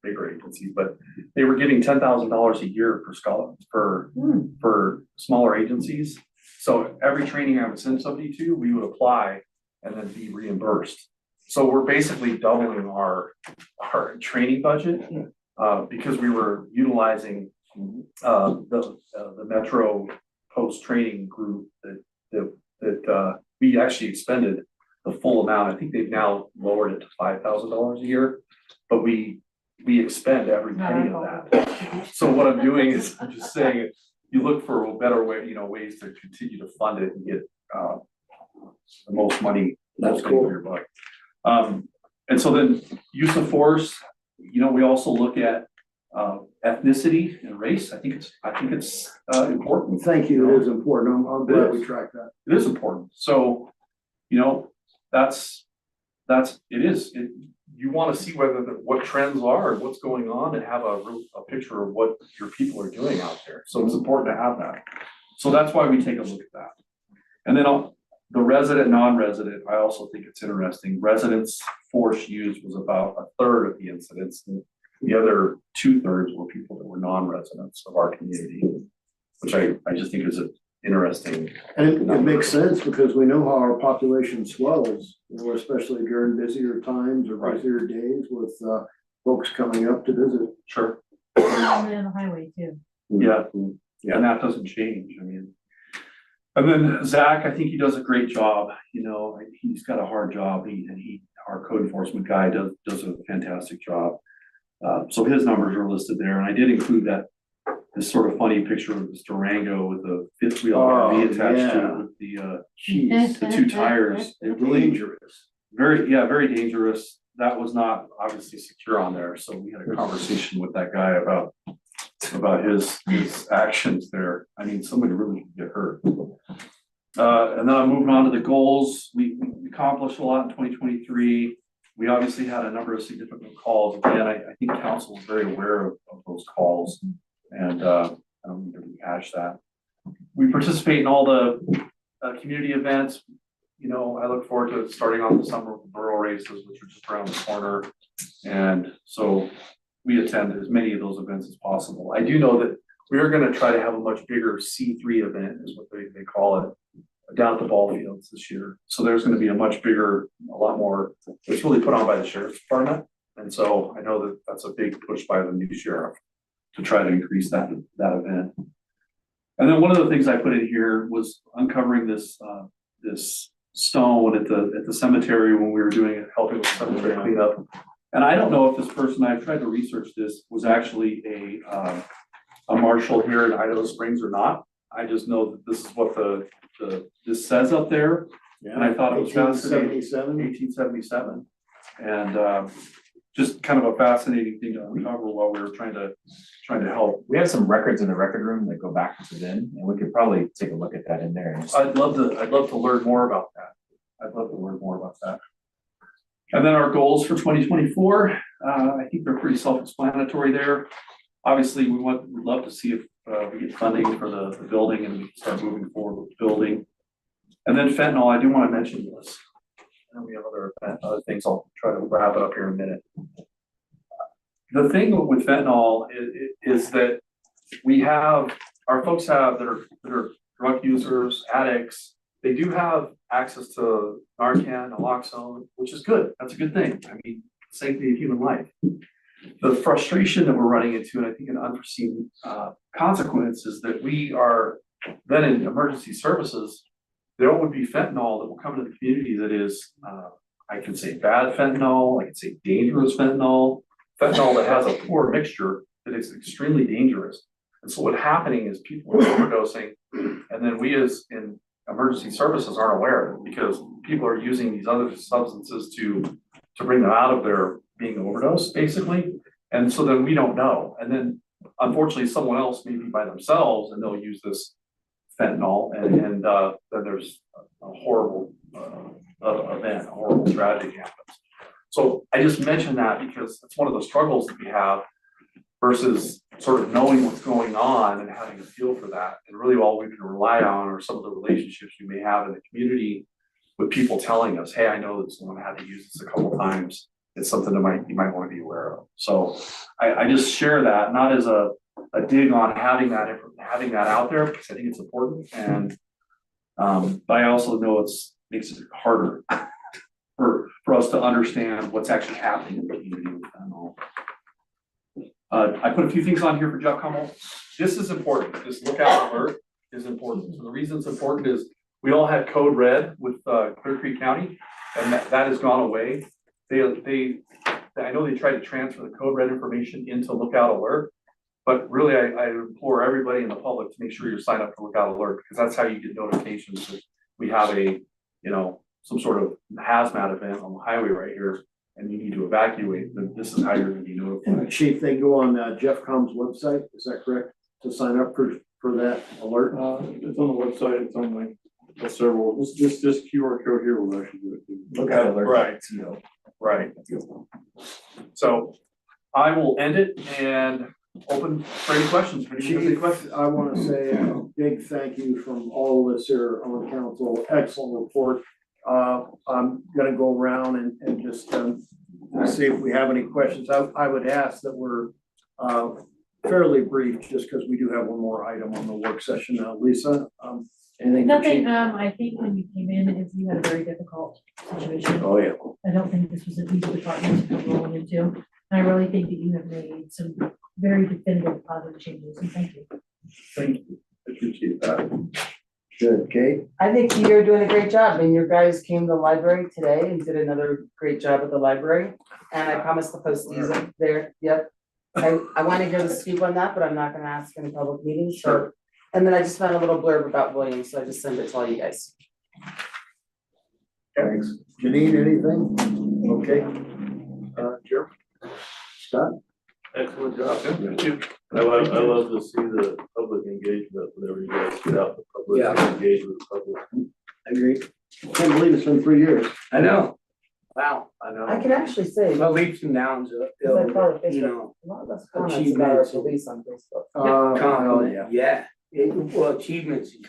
bigger agencies, but they were getting $10,000 a year for smaller agencies. So every training I would send somebody to, we would apply and then be reimbursed. So we're basically doubling our training budget because we were utilizing the Metro Post Training Group that we actually expended the full amount. I think they've now lowered it to $5,000 a year, but we expend every penny of that. So what I'm doing is I'm just saying, you look for a better way, ways to continue to fund it and get the most money. That's bang for your buck. And so then use of force, we also look at ethnicity and race. I think it's important. Thank you, it is important, I'm glad we track that. It is important. So, you want to see what trends are and what's going on and have a picture of what your people are doing out there. So it's important to have that. So that's why we take a look at that. And then the resident, non-resident, I also think it's interesting. Residents force used was about a third of the incidents. And the other 2/3 were people that were non-residents of our community, which I just think is interesting. And it makes sense because we know how our population swells, especially during busier times or Right. busier days with folks coming up to visit. Sure. And on the highway too. Yeah, and that doesn't change, And then Zach, I think he does a great job, he's got a hard job, our code enforcement guy does a fantastic job. So his numbers are listed there, and I did include this sort of funny picture of this Durango with the fifth wheel RV attached to it with the 2 tires. It really Dangerous. very dangerous. That was not obviously secure on there, so we had a conversation with that guy about his actions there. Somebody really could get hurt. And then I'm moving on to the goals. We accomplished a lot in 2023. We obviously had a number of significant calls. Again, I think council is very aware of those calls, and I don't need to rehash that. We participate in all the community events. I look forward to starting on the summer borough races, which are just around the corner. And so we attend as many of those events as possible. I do know that we are going to try to have a much bigger C3 event, is what they call it, down at the ball fields this year. So there's going to be a much bigger, a lot more, it's really put on by the sheriff's department. And so I know that that's a big push by the new sheriff to try to increase that event. And then one of the things I put in here was uncovering this stone at the cemetery when we were helping with cemetery cleanup. And I don't know if this person, I've tried to research this, was actually a marshal here in Idaho Springs or not. I just know that this is what this says up there. Yeah. And I thought it was fascinating. 1877. 1877. And just kind of a fascinating thing to uncover while we were trying to help. We have some records in the record room that go back to then, and we could probably take a look at that in there. I'd love to learn more about that. And then our goals for 2024, I think they're pretty self-explanatory there. Obviously, we'd love to see if we get funding for the building and we can start moving forward with the building. And then fentanyl, I do want to mention this. And we have a other things. I'll try to wrap it up here in a minute. The thing with fentanyl is that our folks that are drug users, addicts, they do have access to Narcan, naloxone, which is good. That's a good thing. I mean, safety of human life. The frustration that we're running into, and I think an unforeseen consequence, is that we are then in emergency services, there would be fentanyl that will come into the community that is, I can say bad fentanyl, I can say dangerous fentanyl that has a poor mixture that is extremely dangerous. And so what's happening is people are overdosing, and then we as in emergency services aren't aware of it because people are using these other substances to bring them out of their being overdosed, basically. And so then we don't know. And then unfortunately, someone else may be by themselves and they'll use this fentanyl, and then there's a horrible event, a horrible tragedy happens. So I just mentioned that because it's one of the struggles that we have versus sort of knowing what's going on and having a feel for that. And really all we can rely on are some of the relationships you may have in the community with people telling us, hey, I know that someone had to use this a couple of times. It's something that you might want to be aware of. So I just share that, not as a dig on having that out there, because I think it's important. And but I also know makes it harder for us to understand what's actually happening in the community with fentanyl. I put a few things on here for Jeff Hummel. This is important. This lookout alert is important. So the reason it's important is we all had code red with Clear Creek County, and that has gone away. I know they tried to transfer the code red information into lookout alert, but really I implore everybody in the public to make sure you're signed up for lookout alert, because that's how you get notifications that we have some sort of hazmat event on the highway right here and you need to evacuate, then this is how you're gonna be notified. And Chief, they go on Jeff Combs' website, is that correct? To sign up for that alert? It's on the website, it's on like several, just QR code here will actually do it. Lookout alert. Right. Right. So I will end it and open for any questions. Chief, I want to say a big thank you from all of us here on council. Excellent report. I'm gonna go around and just see if we have any questions. I would ask that we're fairly brief, just because we do have one more item on the work session. Lisa, anything? Nothing, I think when you came in, you had a very difficult situation. Oh, yeah. I don't think this was an easy department to come rolling into. And I really think that you have made some very definitive positive changes, and thank you. Thank you. I appreciate that. Good, Kate? I think you're doing a great job, and your guys came to the library today and did another great job at the library. And I promised to post these up there, yep. I want to hear the scoop on that, but I'm not gonna ask in a public meeting, so. Sure. And then I just found a little blurb about Williams, so I just sent it to all you guys. Thanks. Janine, anything? Okay. Jeremy? Scott? Excellent job. I love to see the public engagement whenever you guys get out in the public. Yeah. Engage with the public. I agree. Can't believe it's been 3 years. I know. Wow. I know. I can actually say, Well, leaps and bounds of, because I follow you Facebook, know, a lot of us comments about our achievements. police on Facebook. compliment, yeah. Well, achievements and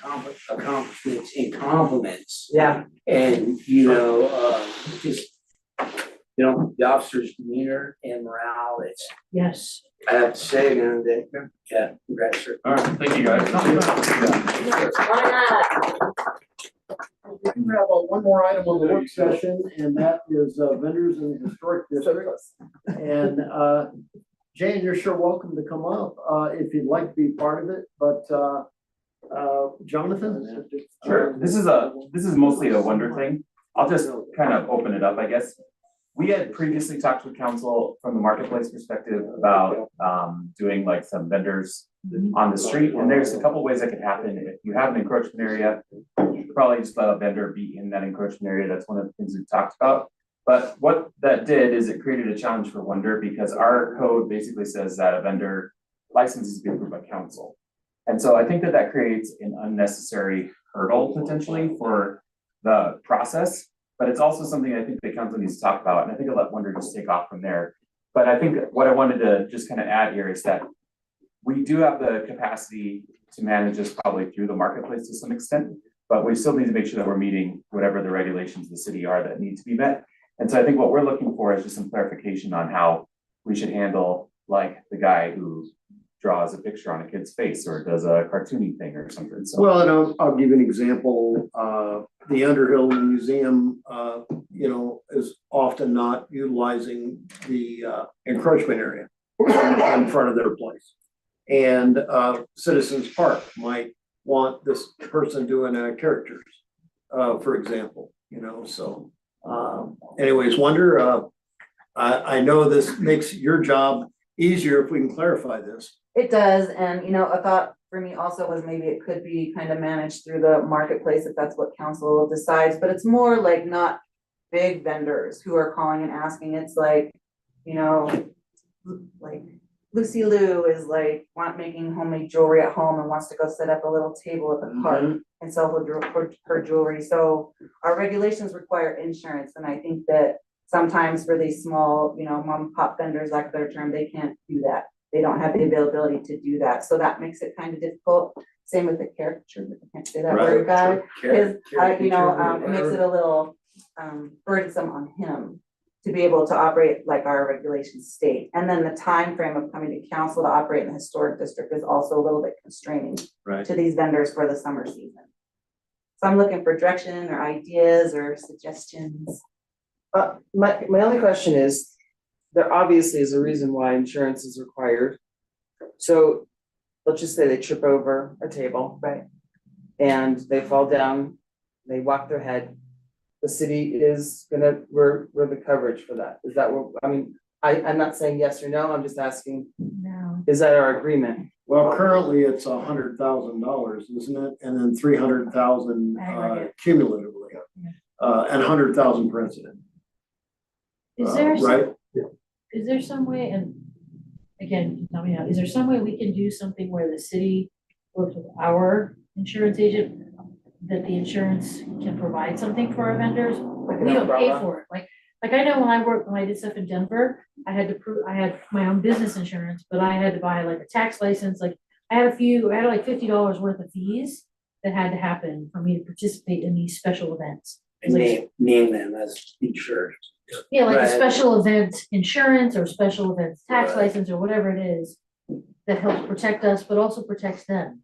accomplishments and compliments. Yeah, And, just, the officer's demeanor and morale, Yes. I have to say, man, that, yeah, congrats, sir. All right, thank you guys. why not? We do have one more item on the work session, and that is vendors in the historic district. And Jane, you're sure welcome to come up if you'd like to be part of it, but Jonathan? Sure, this is mostly a wonder thing. I'll just kind of open it up, I guess. We had previously talked with council from the marketplace perspective about doing like some vendors on the street, and there's a couple ways that could happen. If you have an encroachment area, you should probably just let a vendor be in that encroachment area. That's one of the things we've talked about. But what that did is it created a challenge for Wonder, because our code basically says that a vendor license is to be approved by council. And so I think that creates an unnecessary hurdle potentially for the process, but it's also something I think the council needs to talk about. And I think I'll let Wonder just take off from there. But I think what I wanted to just kind of add here is that we do have the capacity to manage this probably through the marketplace to some extent, but we still need to make sure that we're meeting whatever the regulations of the city are that need to be met. And so I think what we're looking for is just some clarification on how we should handle, like, the guy who draws a picture on a kid's face or does a cartoony thing or something, so. Well, and I'll give you an example, the Underhill Museum, is often not utilizing the encroachment area in front of their place. And Citizens Park might want this person doing characters, for example, so. Anyways, Wonder, I know this makes your job easier if we can clarify this. It does, and a thought for me also was maybe it could be kind of managed through the marketplace if that's what council decides, but it's more like not big vendors who are calling and asking. It's like, like Lucy Lou is like making homemade jewelry at home and wants to go set up a little table at the park and sell her jewelry. So our regulations require insurance, and I think that sometimes for these small, mom and pop vendors, like their term, they can't do that. They don't have the availability to do that. So that makes it kind of difficult. Same with the caricature, I can't say that word, guy. Because, it makes it a little burdensome on him to be able to operate like our regulations state. And then the time frame of coming to council to operate in the historic district is also a little bit constraining to these vendors for the summer season. So I'm looking for direction or ideas or suggestions. My only question is, there obviously is a reason why insurance is required. So let's just say they trip over a table. Right. And they fall down, they whack their head. The city is we're the coverage for that. Is that what, I'm not saying yes or no, I'm just asking, No. is that our agreement? Well, currently it's $100,000, isn't it? And then 300,000 cumulatively, and 100,000 per incident. Is there, right? is there some way, and again, tell me now, is there some way we can do something where the city works with our insurance agent, that the insurance can provide something for our vendors? We don't pay for it. Like I know when I did stuff in Denver, I had to prove, I had my own business insurance, but I had to buy like a tax license. Like I had like $50 worth of fees that had to happen for me to participate in these special events. Name them as insured. Yeah, like a Right. special event insurance or special events tax Right. license or whatever it is that helps protect us, but also protects them.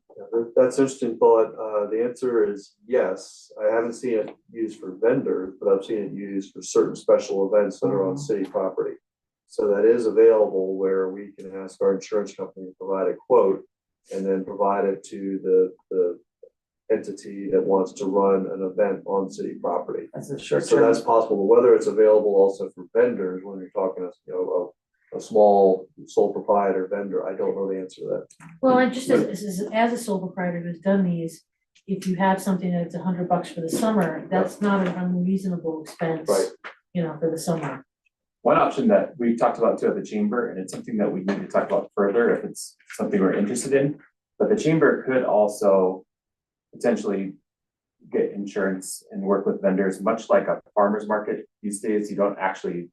That's interesting, but the answer is yes. I haven't seen it used for vendors, but I've seen it used for certain special events that are on city property. So that is available where we can ask our insurance company to provide a quote and then provide it to the entity that wants to run an event on city property. That's a short So term. that's possible, but whether it's available also for vendors, when you're talking, a small sole proprietor vendor, I don't know the answer to that. Well, and just as a sole proprietor who's done these, if you have something that's $100 for the summer, that's not an unreasonable expense, Right. For the summer. One option that we've talked about too at the chamber, and it's something that we need to talk about further if it's something we're interested in, but the chamber could also potentially get insurance and work with vendors, much like a farmer's market these days. You don't actually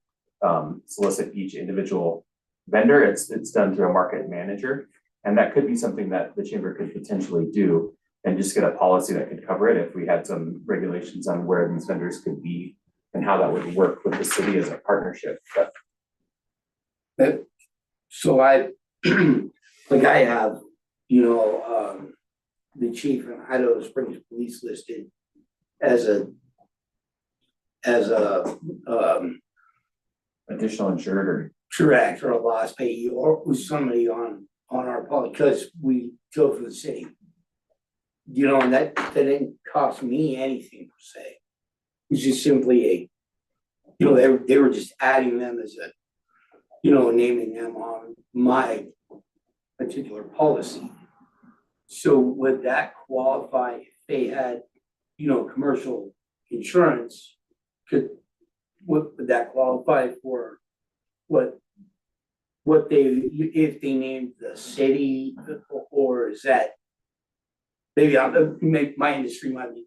solicit each individual vendor. It's done through a market manager. And that could be something that the chamber could potentially do and just get a policy that could cover it if we had some regulations on where these vendors could be and how that would work with the city as a partnership. But So I have, the chief in Idaho Springs Police listed as a additional insured or correct or a loss payee or with somebody on our policy because we go for the city. And that didn't cost me anything per se. It's just simply they were just adding them as a, naming them on my particular policy. So would that qualify if they had, commercial insurance? Would that qualify for what if they named the city, or is that maybe my industry might be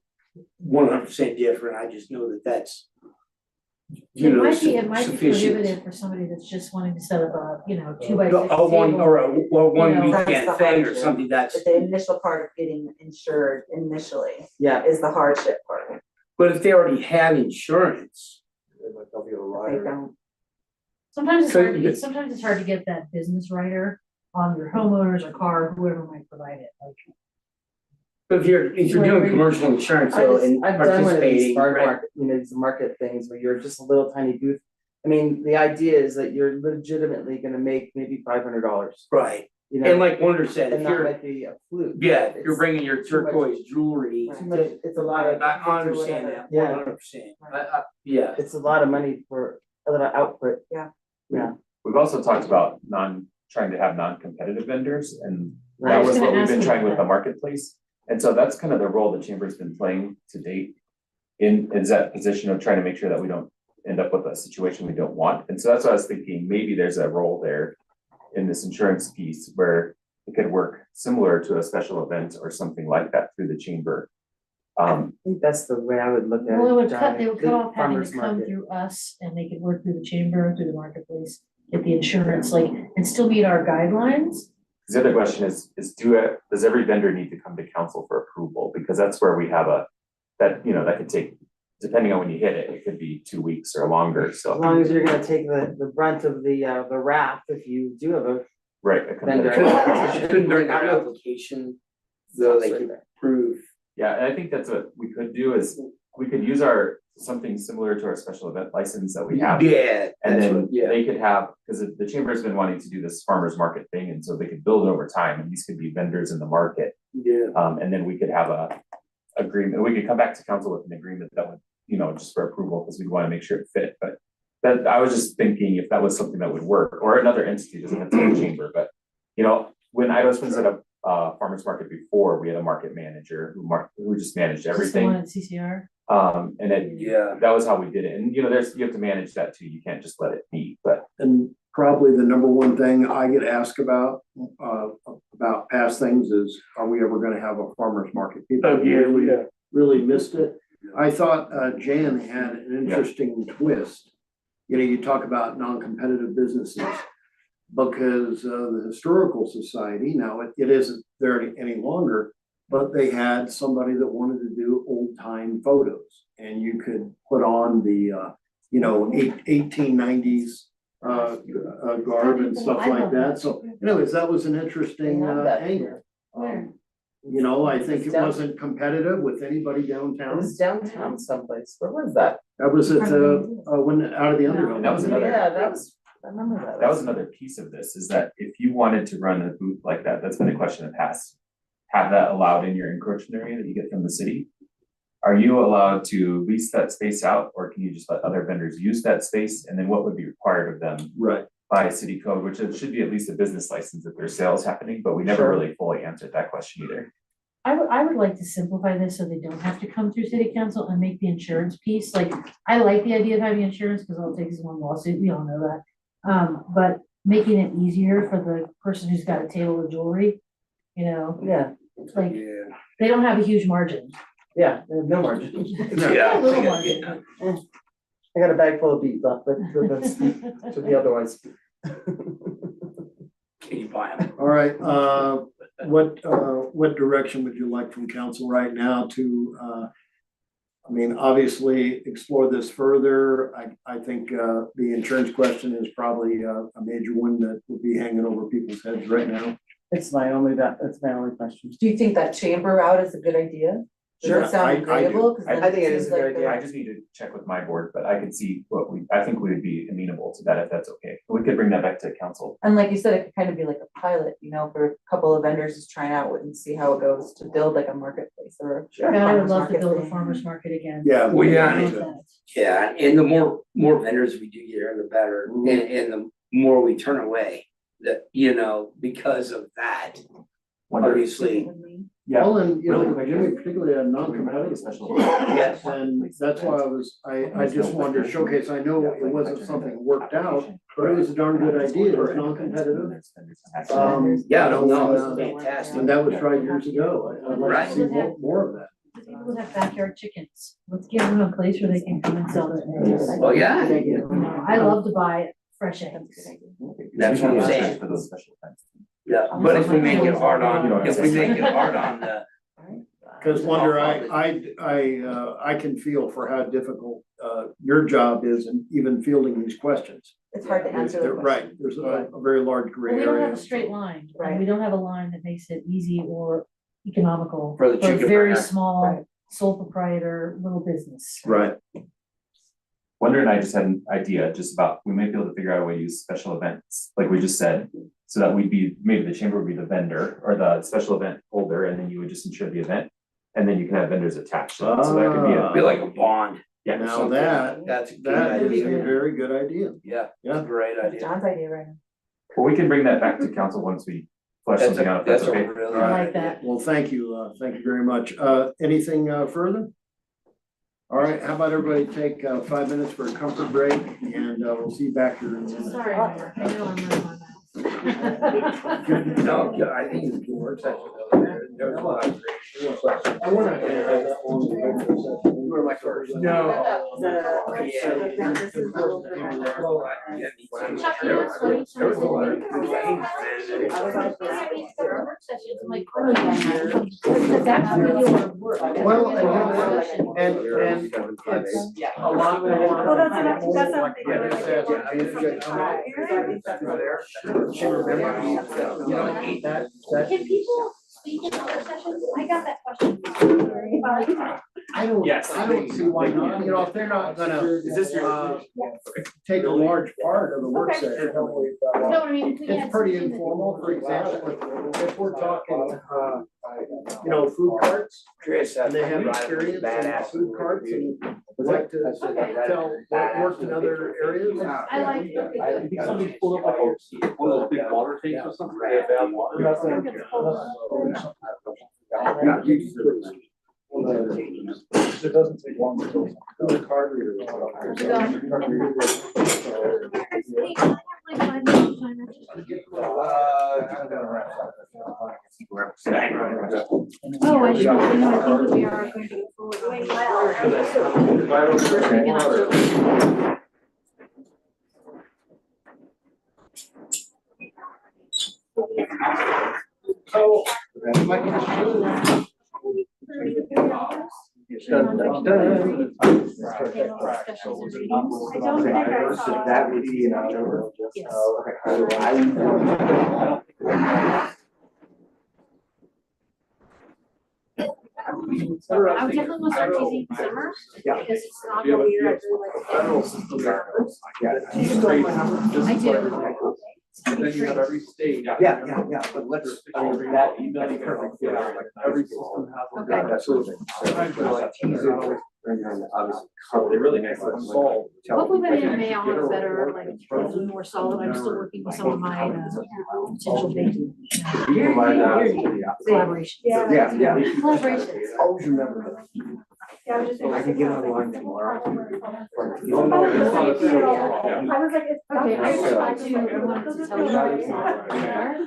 100% different. I just know that's It might be sufficient. prohibitive for somebody that's just wanting to set up a, 2x6 A one table. or a one You know, that's weekend the thing or hardship. something that's. But the initial part of getting insured initially Yeah. is the hardship part. But if they already have insurance, they'll be a They rider. don't. Sometimes it's So hard to you- get, sometimes it's hard to get that business rider on your homeowners or car, whoever might provide it, like. But if you're doing commercial insurance, I so just, and I've done one of these participating, farm right? market, these market things where you're just a little tiny booth. I mean, the idea is that you're legitimately gonna make maybe $500, Right, you and know, like Wonder said, and if that you're, might be a fluke. yeah, if you're It's bringing your too much- turquoise jewelry. Too much, it's a lot of. I understand that, Yeah. 100%. Yeah. It's a lot of money for a little output. Yeah. Yeah. We've also talked about trying to have non-competitive vendors, and I that was was gonna what we've ask been you trying about with the that. marketplace. And so that's kind of the role the chamber's been playing to date. Is that position of trying to make sure that we don't end up with a situation we don't want. And so that's what I was thinking, maybe there's a role there in this insurance piece where it could work similar to a special event or something like that through the chamber. I think that's the way I would look at it. Well, they would Johnny. cut The off having farmer's to come market. through us and they could work through the chamber, through the marketplace, get the insurance, like, and still meet our guidelines. The other question is does every vendor need to come to council for approval? Because that's where we have that could take, depending on when you hit it, it could be 2 weeks or longer, As so. long as you're gonna take the brunt of the wrath if you do have a Right. vendor. Couldn't during their application, though they could prove. Yeah, and I think that's what we could do is we could use something similar to our special event license that we have. Yeah, And that's then what, yeah. they could have, because the chamber's been wanting to do this farmer's market thing, and so they could build over time, and these could be vendors in the market. Yeah. And then we could have a agreement, we could come back to council with an agreement that would, just for approval, because we'd want to make sure it fit, but that, I was just thinking if that was something that would work, or another entity, doesn't have to be a chamber, but, when Idaho Springs had a farmer's market before, we had a market manager who just managed Is this the everything. one at CCR? And then Yeah. that was how we did it. And you have to manage that too. You can't just let it be, but And probably the number one thing I get asked about past things is, are we ever gonna have a farmer's market? People really missed it. I thought Jan had an interesting twist. You talk about non-competitive businesses. Because the Historical Society, now it isn't there any longer, but they had somebody that wanted to do old time photos. And you could put on the, 1890s garb and stuff like that. So anyways, that was an interesting They have that angle. Where? I think it wasn't competitive with anybody It downtown. was downtown someplace. Where was that? That was at when out of the Underground. And that was another- Yeah, I remember that. that was another piece of this, is that if you wanted to run a booth like that, that's been a question in the past. Have that allowed in your encroachment area that you get from the city? Are you allowed to lease that space out, or can you just let other vendors use that space? And then what would be required of them Right. by city code, which it should be at least a business license if there's sales happening, but we never Sure. really fully answered that question either. I would like to simplify this so they don't have to come through city council and make the insurance piece, like, I like the idea of having insurance, because all it takes is one lawsuit, we all know that. But making it easier for the person who's got a table of jewelry, Yeah, like, Yeah. they don't have a huge margin. yeah, they have no margin. A little margin. I got a bag full of beads left, but that's to be otherwise. Can you buy them? All right, what direction would you like from council right now to, obviously explore this further? I think, the insurance question is probably a major one that would be hanging over people's heads right now. It's my only question. Do you think that chamber route is a good idea? Does Sure, that sound I do. agreeable? 'Cause then I think it seems is a like good the- idea. I just need to check with my board, but I can see I think we would be amenable to that if that's okay. We could bring that back to council. And like you said, it could kind of be like a pilot, for a couple of vendors just trying out and see how it goes to build like a marketplace or. And I would farmer's love to market build a thing. farmer's market again. Yeah. Well, yeah, I and love it- that. Yeah, and the more vendors we do get, the better, and the more we turn away, because of that. Obviously, Well, and, Really quick, Jimmy, particularly a Can we have a non-competitive. special? Yes. And that's why I just wanted to showcase, I know it wasn't something worked out, but it was a darn good idea, it was non-competitive. yeah, no, And, it's fantastic. And that was tried years ago, I'd like to see more of that. People that have backyard chickens, let's give them a place where they can come and sell their eggs. Well, yeah. I love to buy fresh eggs. That's what I'm saying. For those special events. Yeah, but if we make it hard on the Cause Wonder, I can feel for how difficult, your job is in even fielding these questions. It's hard to answer the Right, question. there's a very large gray Well, we don't have area. a straight line, Right. and we don't have a line that makes it easy or economical For the for a chicken very burner. small Right. sole proprietor little business. Right, Wonder and I just had an idea just about, we might be able to figure out a way to use special events, like we just said. So that we'd be, maybe the chamber would be the vendor or the special event holder, and then you would just ensure the event. And then you can have vendors attached to it, so that could be a. Be like a bond. Yeah. now that, That's a good that is a idea. very good idea. Yeah, Yeah. great That's idea. John's idea right now. Well, we can bring that back to council once we flesh That's something out, a, if that's that's a okay. really I good like idea. that. Well, thank you very much. Anything further? All right, how about everybody take 5 minutes for a comfort break, and we'll see you back here. In a minute. Sorry, Mayor, I know I'm running my mouth. No, yeah, I think it's a good work session. There's a lot of great. I wanna add that on the regular session. You were my first. No. Chuck, you know what's funny? There was a lot of Sometimes good things. Work sessions, I'm like, oh, yeah. Because that's really your work. Well, and it's a lot more. Well, that's not. Yeah, just she remembers, you know, that. Can people speak in other sessions? I got that question. I don't, Yes. I don't see why not, you know, if they're not gonna, Is this your? take a large part of the work Okay. session. No, I mean, if we had It's pretty something that- informal, for example, if we're talking, you know, food carts, Chris, and they have experience in food carts and would like to tell what worked in other areas. I like it. I think somebody pulled up like one of those big water tanks or something, they have bad water. Yeah, it doesn't take long to go. The card reader. Oh, I should, you know, I think that we are going to go forward. So. That would be in October. Yes. I would definitely want to start teasing summer, because it's not Yeah, what but we're you have actually federal like. system there. Yeah. Do you still have my number? I do. And then you have every state. Yeah, but let's, I mean, that, Email you that's perfect, can- yeah, like every system has. Okay. Yeah, absolutely. So, like, tease it, and then obviously cover. They really make it solve. Hopefully by the end of May, I'll have a better, like, a little more solid, I'm still working with some of my, potential big, You provide that. collaborations. Yeah, yeah. Collaborations. Always remember Yeah, I was just. that. I can get online tomorrow. Oh, no, I was like, it's. Okay, I just wanted to, I wanted to tell you guys.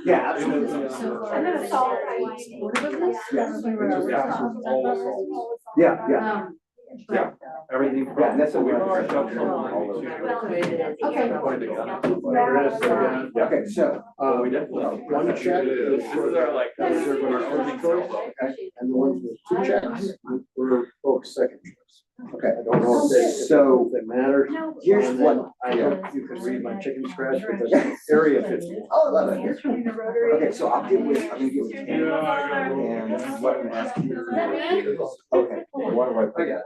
Yeah, absolutely. So far, And then I'm it's all- very supportive of this. Yeah. We were- Yeah. Yeah. Everything. Yeah, and that's what we're. Okay. Okay, so, We definitely. one check is This is our like. This is our opening choice, and the ones with two checks, we're both second choice. okay, I don't know so if it matters. here's And what, then I know you can read my chicken scratch, but that's area 50. oh, I love it. Okay, so I'm gonna give you Ken, and what I'm asking you. Okay, what do I put out?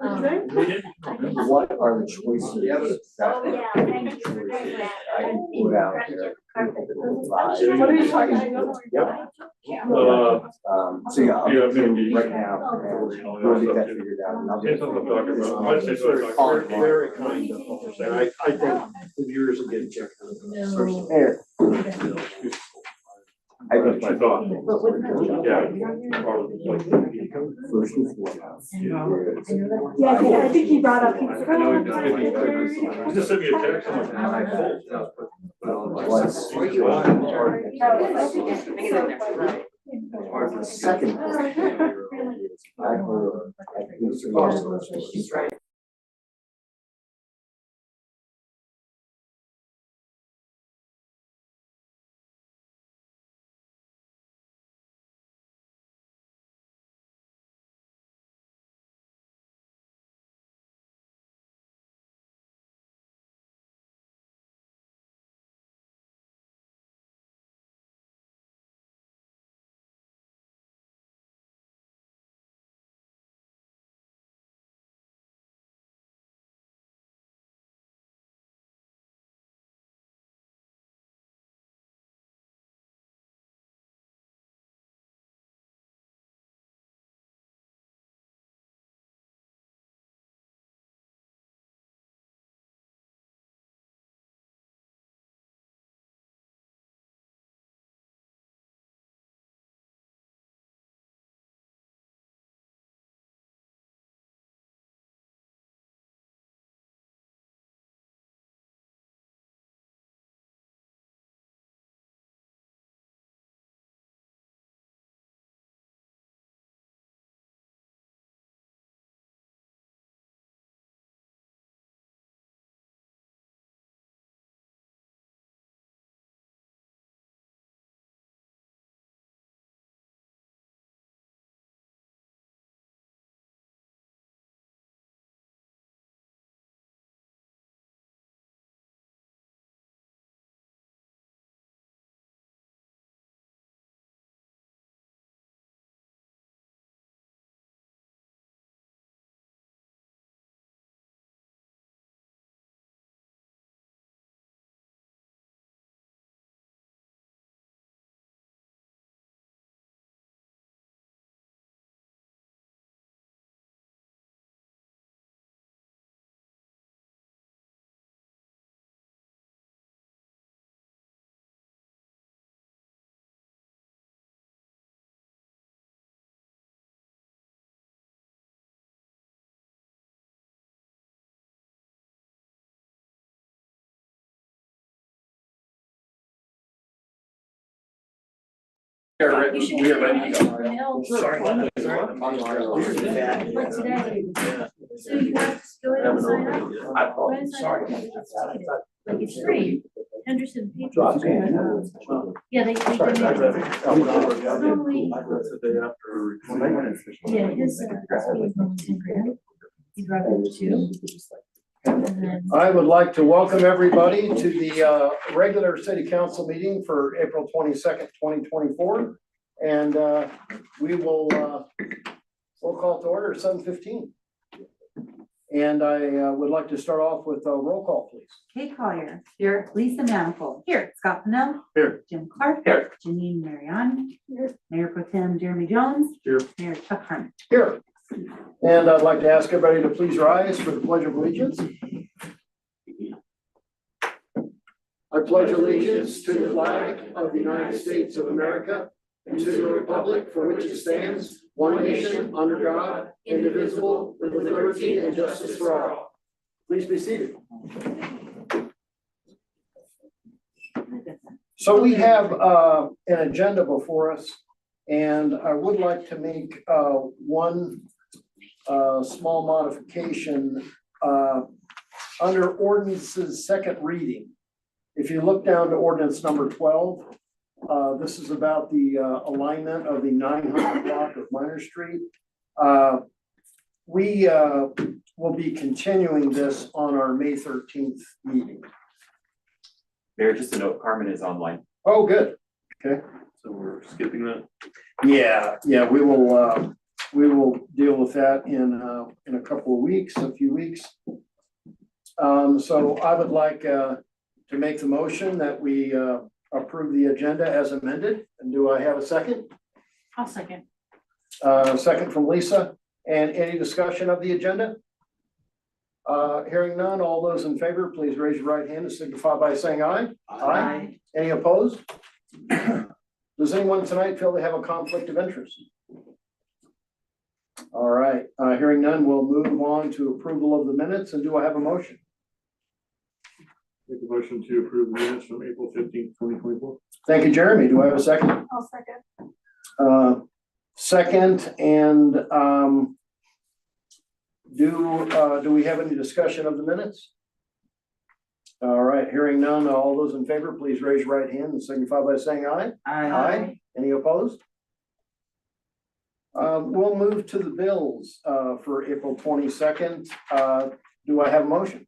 What are the choices that I can put out there? What are you talking about? Yep. So yeah, I'm Yeah, gonna maybe. right now, we'll get that figured out. And I'll get- Very kind of, and I think the viewers will get checked. No. There. I think My thought. But wouldn't that be- Yeah. first and foremost. Yeah, I think he brought up. I know he just sent me a text. I'm like, "Oh, What's- The second. I heard, She's right. You should We are ready to go. mail. Sorry. Like today. So you have to go in and sign up. Go in and sign up. Like it's free. Henderson Patriots. Yeah, they did. Normally, yeah, his he drive it too. And then I would like to welcome everybody to the regular city council meeting for April 22nd, 2024. And we will we'll call to order 7:15. And I would like to start off with a roll call, please. Kate Collier, here, Lisa Manifold, here, Scott Pennell. Here. Jim Clark. Here. Janine Mariani. Here. Mayor Pro Tem Jeremy Jones. Here. Mayor Chuck Harmon. Here. And I'd like to ask everybody to please rise for the Pledge of Allegiance. I pledge allegiance to the flag of the United States of America and to the republic for which it stands, one nation, under God, indivisible, with liberty and justice for all. Please be seated. So we have an agenda before us, and I would like to make one small modification under ordinance's second reading. If you look down to ordinance number 12, this is about the alignment of the 900 block of Minor Street. We will be continuing this on our May 13th meeting. Mayor, just a note, Carmen is online. Oh, good. Okay. So we're skipping that. Yeah, we will deal with that in a couple of weeks, a few weeks. So I would like to make the motion that we approve the agenda as amended. And do I have a second? I'll second. Second from Lisa. And any discussion of the agenda? Hearing none, all those in favor, please raise your right hand and signify by saying aye. Aye. Any opposed? Does anyone tonight feel they have a conflict of interest? All right, hearing none, we'll move on to approval of the minutes. And do I have a motion? Make a motion to approve the minutes from April 15th, 2024. Thank you, Jeremy. Do I have a second? I'll second. Second, and do we have any discussion of the minutes? All right, hearing none, all those in favor, please raise your right hand and signify by saying aye. Aye. Any opposed? We'll move to the bills for April 22nd. Do I have a motion?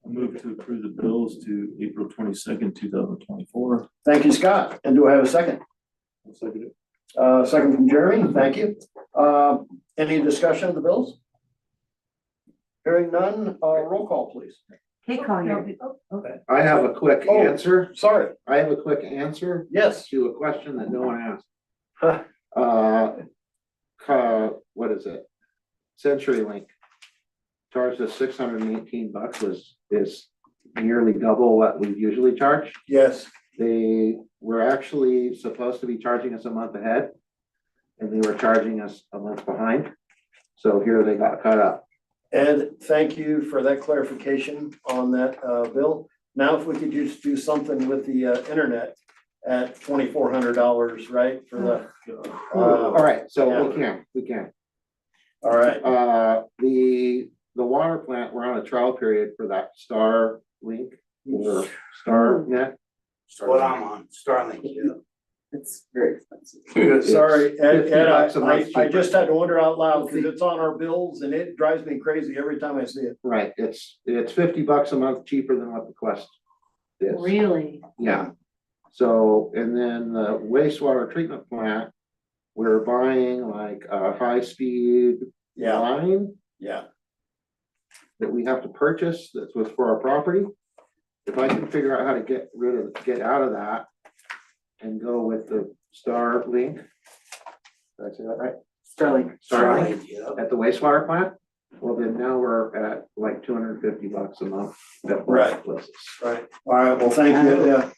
I move to approve the bills to April 22nd, 2024. Thank you, Scott. And do I have a second? I'll second it. Second from Jeremy. Thank you. Any discussion of the bills? Hearing none, roll call, please. Kate Collier. I have a quick Oh. answer. Sorry. I have a quick answer Yes. to a question that no one asked. What is it? CenturyLink charged us $618, is nearly double what we usually charge. Yes. They were actually supposed to be charging us a month ahead, and they were charging us a month behind. So here they got cut up. Ed, thank you for that clarification on that bill. Now, if we could just do something with the internet at $2,400, right, for the. All right, so yeah. we can. All right. The water plant, we're on a trial period for that Starlink or StarNet. What I'm on, Starlink, yeah. It's very expensive. Sorry, Ed, $50 a month I cheaper. just had to wonder out loud because it's on our bills and it drives me crazy every time I see it. Right, it's $50 a month cheaper than what the Quest is. Really? Yeah. So, and then the wastewater treatment plant, we're buying like a high-speed Yeah, line yeah. that we have to purchase that's was for our property. If I can figure out how to get out of that and go with the Starlink. Did I say that right? Sterling. Starlink at the wastewater plant. Well, then now we're at like $250 a month at Right. both places. Right. All right. Well, thank you. Yeah.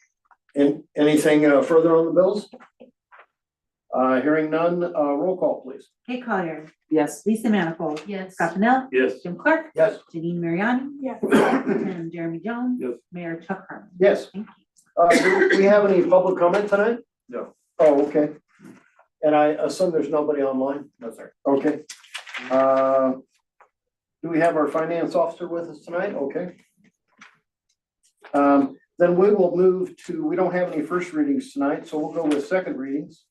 And anything further on the bills? Hearing none, roll call, please. Kate Collier. Yes. Lisa Manifold. Yes. Scott Pennell. Yes. Jim Clark. Yes. Janine Mariani. Yes. And Jeremy Jones. Yes. Mayor Chuck Harmon. Yes. Thank you. Do we have any public comment tonight? No. Oh, okay. And I assume there's nobody online? No, sir. Okay. Do we have our finance officer with us tonight? Okay. Then we will move to, we don't have any first readings tonight, so we'll go with second readings,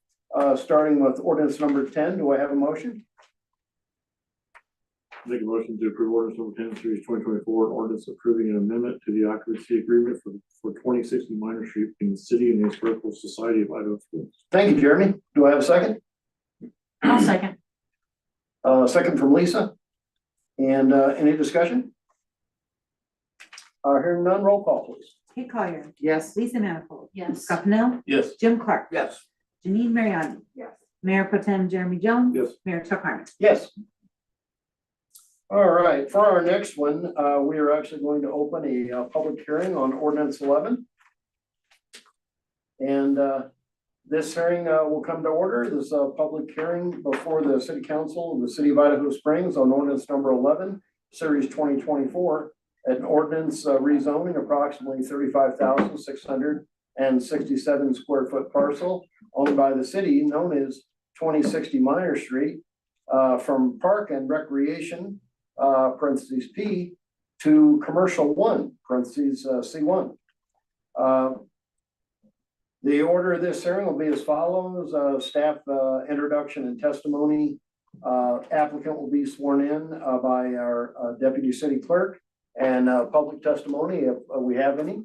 starting with ordinance number 10. Do I have a motion? Make a motion to approve ordinance number 10, series 2024, an ordinance approving an amendment to the occupancy agreement for 2060 Minor Street in the city and the Historical Society of Idaho Springs. Thank you, Jeremy. Do I have a second? I'll second. Second from Lisa. And any discussion? Hearing none, roll call, please. Kate Collier, Yes. Lisa Manifold, Yes. Scott Pennell, Yes. Jim Clark. Yes. Janine Mariani. Yes. Mayor Pro Tem Jeremy Jones. Yes. Mayor Chuck Harmon. Yes. All right, for our next one, we are actually going to open a public hearing on ordinance 11. And this hearing will come to order. This is a public hearing before the City Council of the City of Idaho Springs on ordinance number 11, series 2024. An ordinance rezoning approximately 35,667 square foot parcel owned by the city known as 2060 Minor Street from Park and Recreation, parentheses P, to Commercial 1, parentheses C1. The order of this hearing will be as follows. Staff introduction and testimony. Applicant will be sworn in by our deputy city clerk, and public testimony if we have any.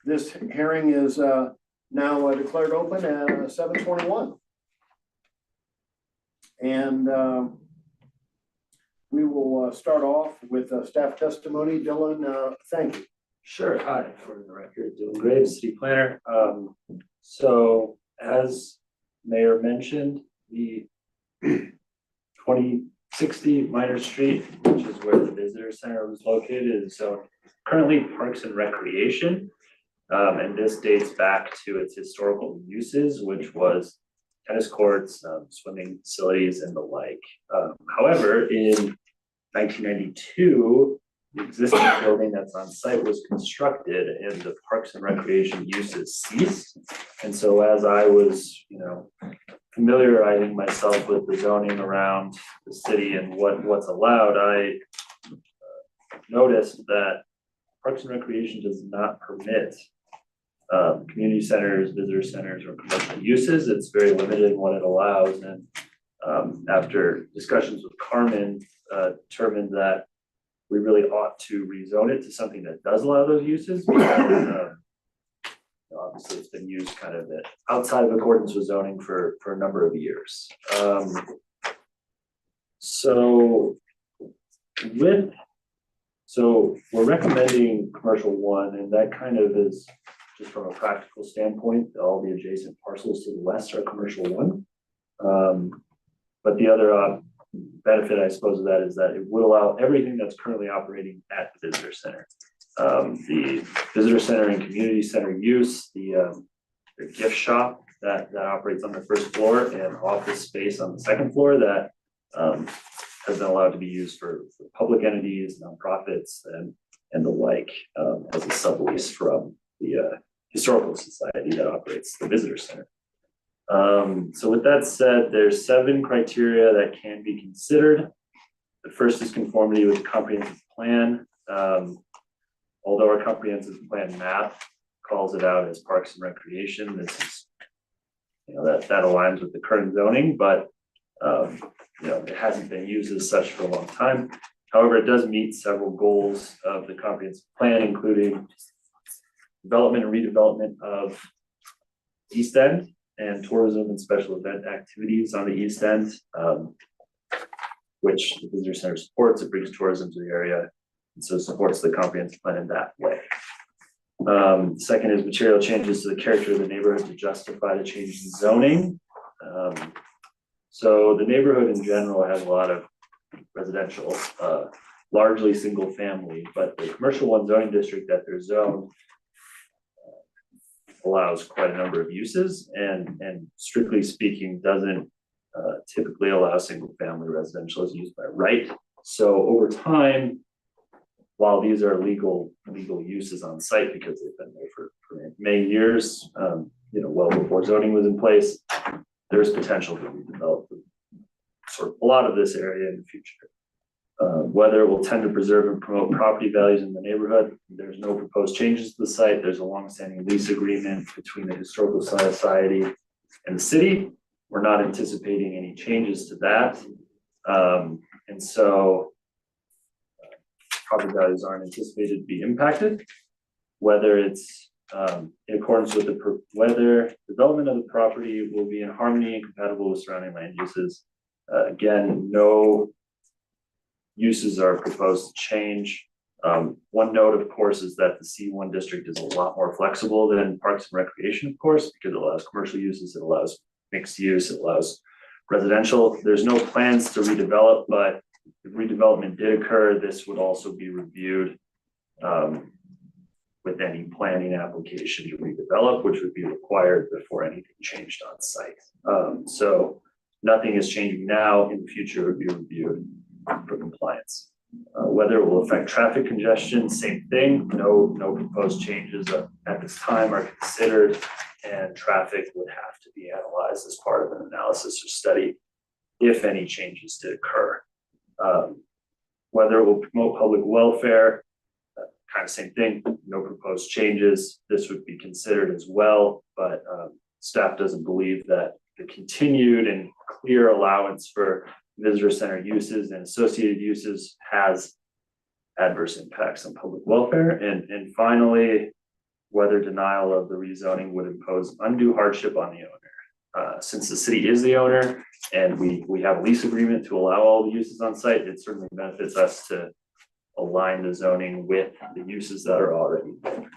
This hearing is now declared open at 7:21. And we will start off with staff testimony. Dylan, thank you. Sure, hi, for the record, Dylan Graves, city planner. So as Mayor mentioned, the 2060 Minor Street, which is where the visitor center was located, is zoned currently Parks and Recreation. And this dates back to its historical uses, which was tennis courts, swimming facilities, and the like. However, in 1992, the existing building that's on site was constructed and the Parks and Recreation uses ceased. And so as I was, familiarizing myself with the zoning around the city and what's allowed, I noticed that Parks and Recreation does not permit community centers, visitor centers, or commercial uses. It's very limited in what it allows. And after discussions with Carmen, determined that we really ought to rezone it to something that does allow those uses, because obviously it's been used kind of outside of accordance with zoning for a number of years. So we're recommending commercial 1, and that kind of is just from a practical standpoint. All the adjacent parcels to the west are commercial 1. But the other benefit, I suppose, of that is that it would allow everything that's currently operating at the visitor center. The visitor center and community center use, the gift shop that operates on the first floor, and office space on the second floor that has been allowed to be used for public entities, nonprofits, and the like, as a sublease from the historical society that operates the visitor center. So with that said, there's 7 criteria that can be considered. The first is conformity with the comprehensive plan. Although our comprehensive plan map calls it out as Parks and Recreation, this is, that aligns with the current zoning, but it hasn't been used as such for a long time. However, it does meet several goals of the comprehensive plan, including development and redevelopment of East End and tourism and special event activities on the East End, which the visitor center supports. It brings tourism to the area, and so supports the comprehensive plan in that way. Second is material changes to the character of the neighborhood to justify the change in zoning. So the neighborhood in general has a lot of residential, largely single family, but the commercial 1 zoning district that they're zoned allows quite a number of uses, and strictly speaking doesn't typically allow single family residential as used by right. So over time, while these are legal uses on site because they've been there for many years, well before zoning was in place, there's potential to redevelop sort of a lot of this area in the future. Whether it will tend to preserve and promote property values in the neighborhood, there's no proposed changes to the site. There's a longstanding lease agreement between the Historical Society and the city. We're not anticipating any changes to that. And so property values aren't anticipated to be impacted. Whether it's in accordance with whether development of the property will be in harmony and compatible with surrounding land uses. Again, no uses are proposed to change. One note, of course, is that the C1 district is a lot more flexible than Parks and Recreation, of course, because it allows commercial uses, it allows mixed use, it allows residential. There's no plans to redevelop, but if redevelopment did occur, this would also be reviewed with any planning application to redevelop, which would be required before anything changed on site. So nothing is changing now. In the future, it would be reviewed for compliance. Whether it will affect traffic congestion, same thing. No proposed changes at this time are considered, and traffic would have to be analyzed as part of an analysis or study if any changes did occur. Whether it will promote public welfare, kind of same thing. No proposed changes. This would be considered as well, but staff doesn't believe that the continued and clear allowance for visitor center uses and associated uses has adverse impacts on public welfare. And finally, whether denial of the rezoning would impose undue hardship on the owner. Since the city is the owner and we have a lease agreement to allow all the uses on site, it certainly benefits us to align the zoning with the uses that are already there.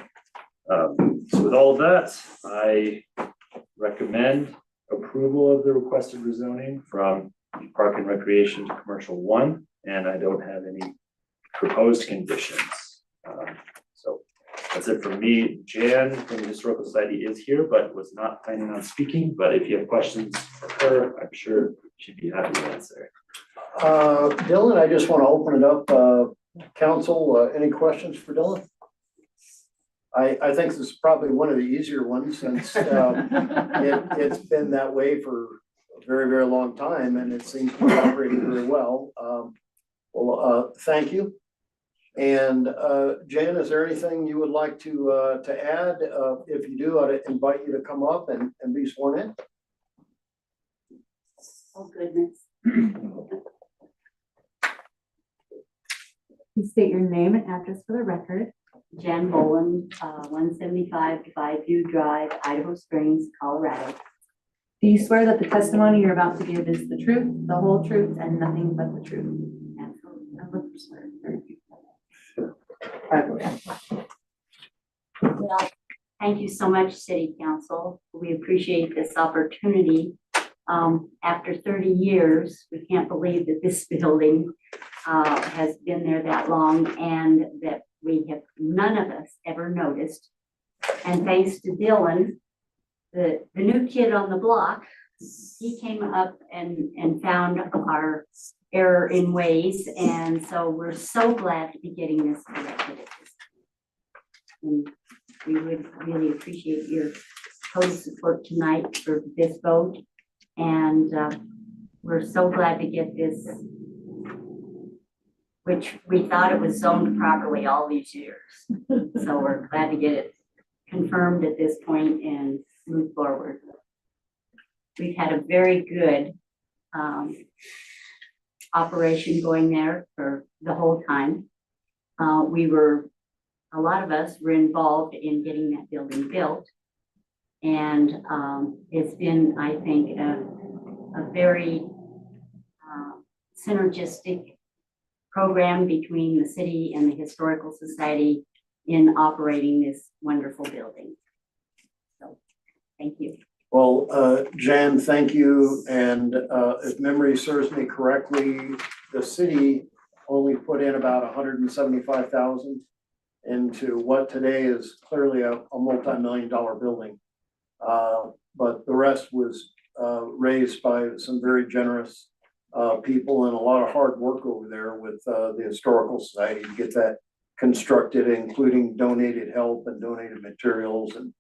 So with all of that, I recommend approval of the requested rezoning from Park and Recreation to Commercial 1, and I don't have any proposed conditions. So that's it from me. Jan from the Historical Society is here, but was not planning on speaking. But if you have questions for her, I'm sure she'd be happy to answer. Dylan, I just want to open it up. Council, any questions for Dylan? I think this is probably one of the easier ones since it's been that way for a very, very long time, and it seems to be operating very well. Thank you. And Jan, is there anything you would like to add? If you do, I'd invite you to come up and be sworn in. Oh, goodness. Please state your name and address for the record. Jan Boland, 175 View Drive, Idaho Springs, Colorado. Do you swear that the testimony you're about to give is the truth, the whole truth, and nothing but the truth? Absolutely. I look for swear. Well, thank you so much, City Council. We appreciate this opportunity. After 30 years, we can't believe that this building has been there that long and that none of us ever noticed. And thanks to Dylan, the new kid on the block, he came up and found our error in ways. And so we're so glad to be getting this corrected. And we would really appreciate your total support tonight for this vote. And we're so glad to get this, which we thought it was zoned properly all these years. So we're glad to get it confirmed at this point and move forward. We've had a very good operation going there for the whole time. A lot of us were involved in getting that building built. And it's been, I think, a very synergistic program between the city and the Historical Society in operating this wonderful building. So, thank you. Well, Jan, thank you. And if memory serves me correctly, the city only put in about 175,000 into what today is clearly a multi-million-dollar building. But the rest was raised by some very generous people and a lot of hard work over there with the Historical Society to get that constructed, including donated help and donated materials and,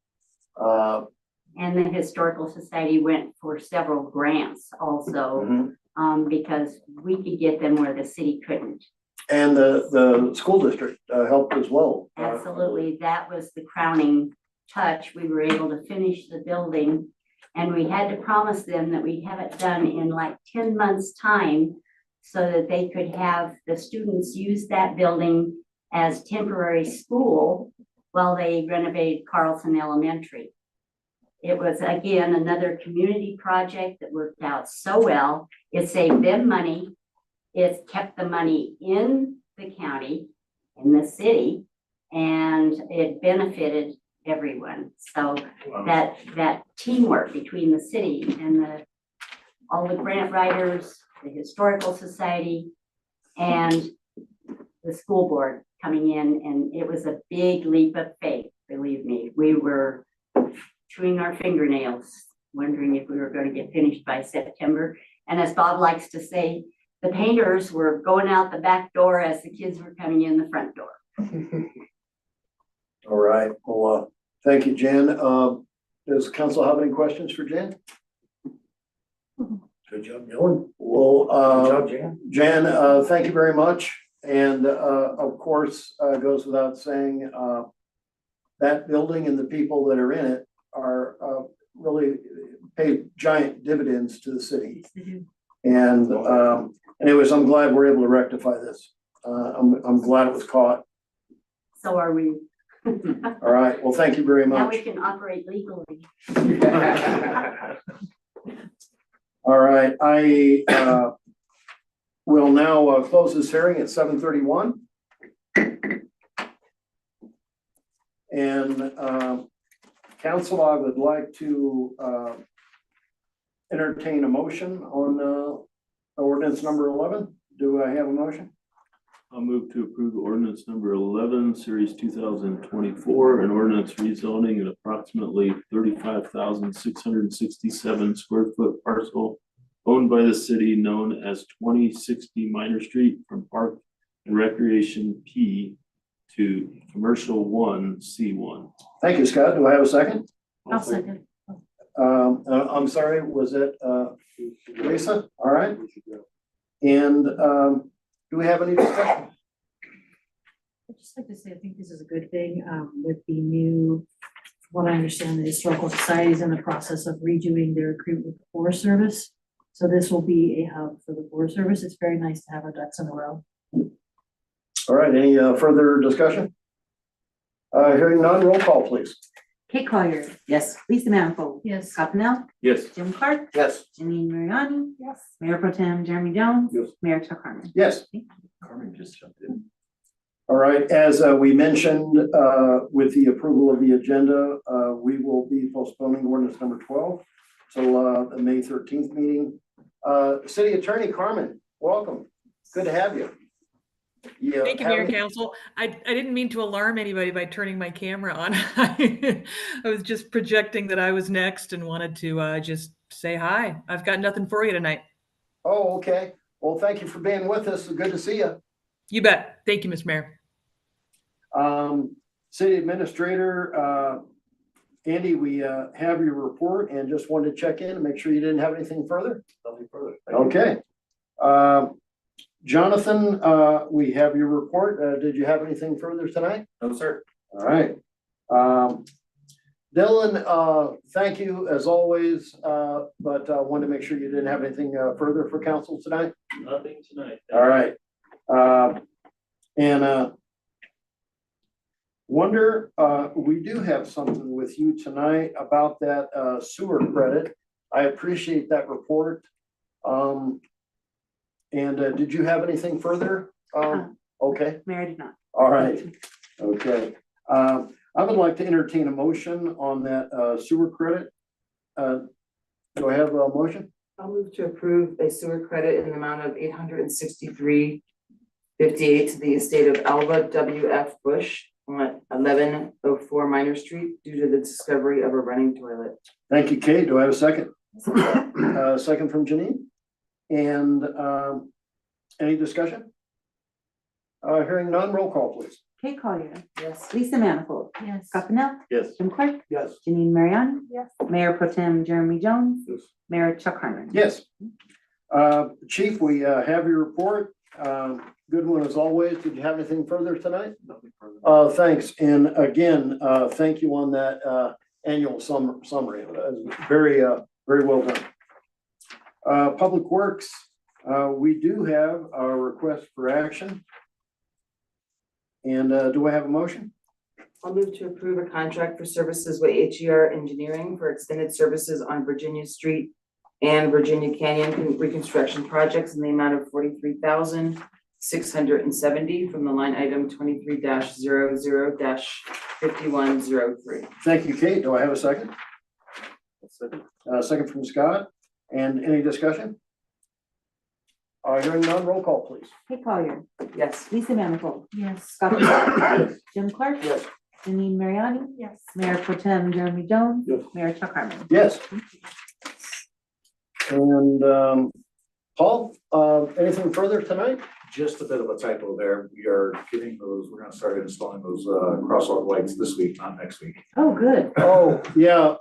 And the Historical Society went for several grants also, because we could get them where the city couldn't. and the school district helped as well. Absolutely, that was the crowning touch. We were able to finish the building. And we had to promise them that we'd have it done in like 10 months' time so that they could have the students use that building as temporary school while they renovated Carlson Elementary. It was, again, another community project that worked out so well. It saved them money. It kept the money in the county, in the city, and it benefited everyone. So that teamwork between the city and all the grant writers, the Historical Society, and the school board coming in, and it was a big leap of faith, believe me. We were chewing our fingernails, wondering if we were going to get finished by September. And as Bob likes to say, the painters were going out the back door as the kids were coming in the front door. All right, well, thank you, Jen. Does council have any questions for Jen? Good job, Dylan. Well, Good job, Jan. Jen, thank you very much. And of course, goes without saying, that building and the people that are in it are really pay giant dividends to the city. And anyways, I'm glad we're able to rectify this. I'm glad it was caught. So are we. All right, well, thank you very Now much. we can operate legally. All right, I will now close this hearing at 7:31. And council, I would like to entertain a motion on ordinance number 11. Do I have a motion? I'll move to approve ordinance number 11, series 2024, an ordinance rezoning an approximately 35,667 square foot parcel owned by the city known as 2060 Minor Street from Park and Recreation P to Commercial 1 C1. Thank you, Scott. Do I have a second? I'll second. I'm sorry, was it Lisa? All right. And do we have any discussion? I'd just like to say, I think this is a good thing with the new, what I understand, the Historical Society is in the process of redoing their agreement with the Forest Service. So this will be a hub for the Forest Service. It's very nice to have our ducks in a row. All right, any further discussion? Hearing none, roll call, please. Kate Collier. Yes. Lisa Manifold. Yes. Scott Pennell. Yes. Jim Clark. Yes. Janine Mariani. Yes. Mayor Pro Tem Jeremy Jones. Yes. Mayor Chuck Harmon. Yes. Carmen just jumped in. All right, as we mentioned, with the approval of the agenda, we will be postponing ordinance number 12 till the May 13th meeting. City Attorney Carmen, welcome. Good to have you. Yeah, Thank you, Mayor Council. I didn't mean to alarm anybody by turning my camera on. I was just projecting that I was next and wanted to just say hi. I've got nothing for you tonight. Oh, okay. Well, thank you for being with us. Good to see you. You bet. Thank you, Mr. Mayor. City Administrator, Andy, we have your report and just wanted to check in and make sure you didn't have anything further. Nothing further. Okay. Jonathan, we have your report. Did you have anything further tonight? No, sir. All right. Dylan, thank you as always, but wanted to make sure you didn't have anything further for council tonight. Nothing tonight. All right. And wonder, we do have something with you tonight about that sewer credit. I appreciate that report. And did you have anything further? Okay. Mayor did not. All right. Okay. I would like to entertain a motion on that sewer credit. Do I have a motion? I'll move to approve a sewer credit in the amount of $863.58 to the estate of Alva W.F. Bush on 1104 Minor Street due to the discovery of a running toilet. Thank you, Kate. Do I have a second? Second from Janine. And any discussion? Hearing none, roll call, please. Kate Collier, Yes. Lisa Manifold, Yes. Scott Pennell, Yes. Jim Clark, Yes. Janine Mariani, Yes. Mayor Pro Tem Jeremy Jones, Yes. Mayor Chuck Harmon. Yes. Chief, we have your report. Good one as always. Did you have anything further tonight? Nothing further. Thanks. And again, thank you on that annual summary. It was very, very well done. Public Works, we do have a request for action. And do I have a motion? I'll move to approve a contract for services with HER Engineering for extended services on Virginia Street and Virginia Canyon reconstruction projects in the amount of $43,670 from the line item 23-00-5103. Thank you, Kate. Do I have a second? Second from Scott. And any discussion? Hearing none, roll call, please. Kate Collier, Yes. Lisa Manifold, Yes. Scott Pennell, Jim Clark, Yes. Janine Mariani, Yes. Mayor Pro Tem Jeremy Jones, Yes. Mayor Chuck Harmon. Yes. And Paul, anything further tonight? Just a bit of a typo there. We are getting those, we're gonna start installing those crosswalk lights this week, not next week. Oh, good. Oh, yeah,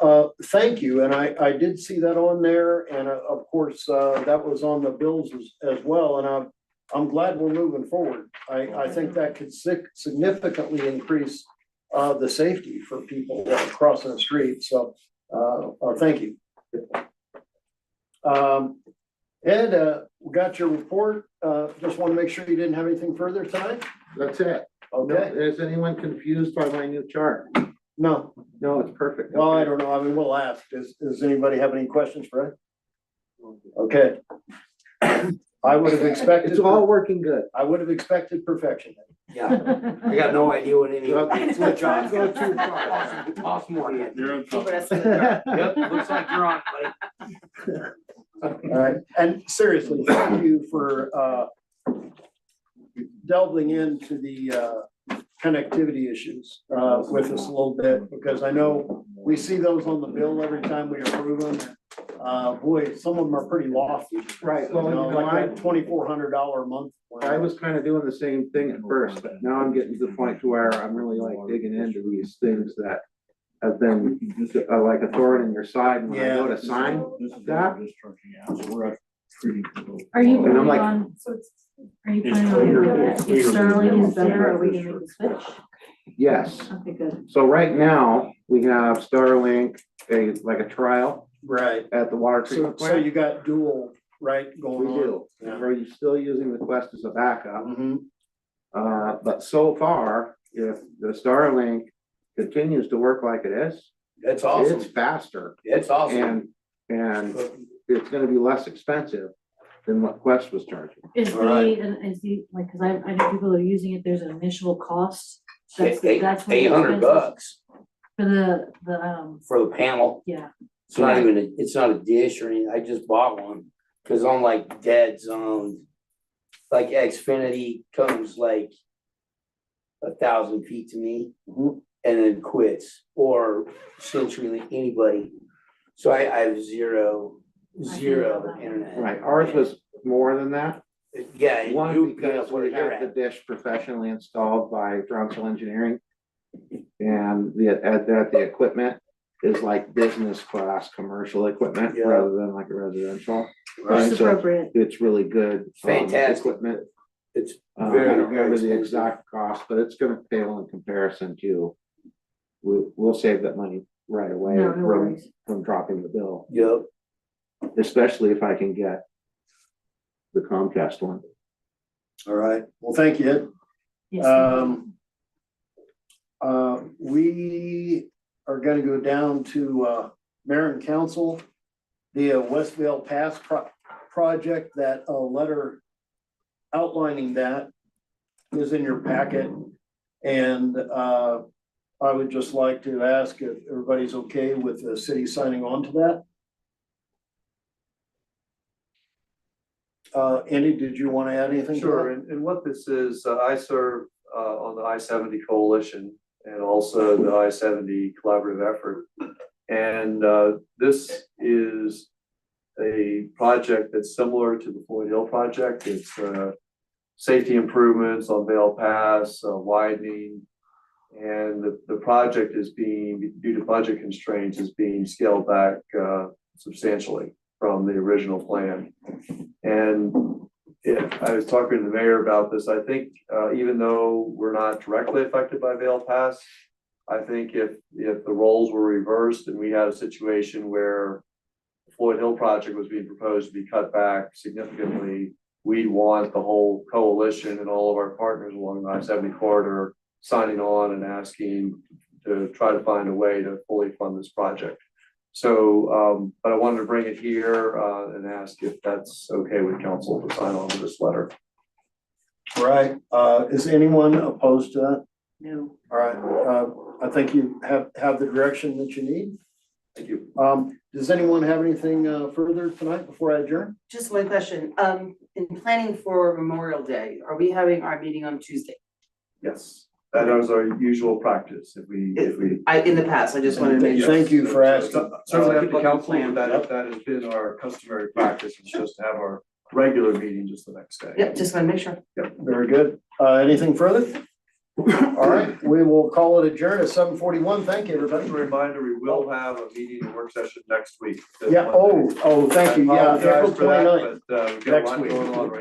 thank you. And I did see that on there. And of course, that was on the bills as well. And I'm glad we're moving forward. I think that could significantly increase the safety for people crossing the street. So thank you. Ed, we got your report. Just want to make sure you didn't have anything further tonight? That's it. Okay. Is anyone confused by my new chart? No, No, it's perfect. well, I don't know. I mean, we'll ask. Does anybody have any questions for Ed? Okay. I would have expected. It's all working good. I would have expected perfection. Yeah, I got no idea what any of Okay, these. so don't go too far. Awesome one. You're in Keep trouble. it as- Yep, looks like you're on, buddy. All right, and seriously, thank you for delving into the connectivity issues with us a little bit, because I know we see those on the bill every time we approve them. Boy, some of them are pretty lofty. Right, well, You know, you know, like that $2,400 a month. I was kind of doing the same thing at first, but now I'm getting to the point to where I'm really like digging into these things that have been like a thorn in your side. And when I go to sign that, Are you And I'm planning like- on, are you planning on, if Sterling is better, are we gonna make the switch? yes. Okay, good. So right now, we have Starlink, like a trial Right. at the water So, treatment so plant. you got dual, right, We going on? do, and we're still using the Quest as a backup. Mhm. But so far, if the Starlink continues to work like it is, That's awesome. it's faster It's awesome. and it's gonna be less expensive than what Quest was charging. Is All right. like, cause I know people are using it, there's an initial cost. That's what the $800 expenses- For the, for the panel. yeah, It's not even, it's not a dish or anything. I just bought one. Cause I'm like dead zoned. Like Xfinity comes like 1,000 feet to me Mhm. and then quits, or CenturyLink, anybody. So I have zero internet. Right, ours was more than that. Yeah. One, you- because where we you're had the at. dish professionally installed by Dronsel Engineering. And the equipment is like business class, commercial equipment Yeah. rather than like a residential. Right. it's So appropriate. it's really good. Fantastic. Equipment. It's I very, don't very remember the expensive. exact cost, but it's gonna pale in comparison to. We'll save that money right away No, no worries. from dropping the bill, Yep. especially if I can get the Comcast one. All right, well, thank you, Ed. Yes. We are gonna go down to mayor and council. The Westvale Pass project, that letter outlining that is in your packet. And I would just like to ask if everybody's okay with the city signing on to that. Andy, did you want to add anything to Sure, that? and what this is, I serve on the I-70 Coalition and also the I-70 Collaborative Effort. And this is a project that's similar to the Floyd Hill project. It's safety improvements on Vale Pass, widening. And the project is being, due to budget constraints, is being scaled back substantially from the original plan. And yeah, I was talking to the mayor about this. I think even though we're not directly affected by Vale Pass, I think if the roles were reversed and we had a situation where the Floyd Hill project was being proposed to be cut back significantly, we'd want the whole coalition and all of our partners along the I-70 corridor signing on and asking to try to find a way to fully fund this project. So, but I wanted to bring it here and ask if that's okay with council to sign on to this letter. All right, is anyone opposed to that? No. All right, I think you have the direction that you need. Thank you. Does anyone have anything further tonight before I adjourn? Just one question, in planning for Memorial Day, are we having our meeting on Tuesday? Yes, that is our usual practice. If we, In the past, I just wanted to make sure. Thank you for asking. Certainly up to People can council, plan. that has been our customary practice, it's just to have our regular meeting just the next day. Yep, just want to make sure. Yep, very good. Anything further? All right, we will call it adjourned at 7:41. Thank you, everybody. Just a reminder, we will have a meeting and work session next week. Yeah, thank you. Yeah, I apologize April for that, 29th. but we've got a Next lot week. going on right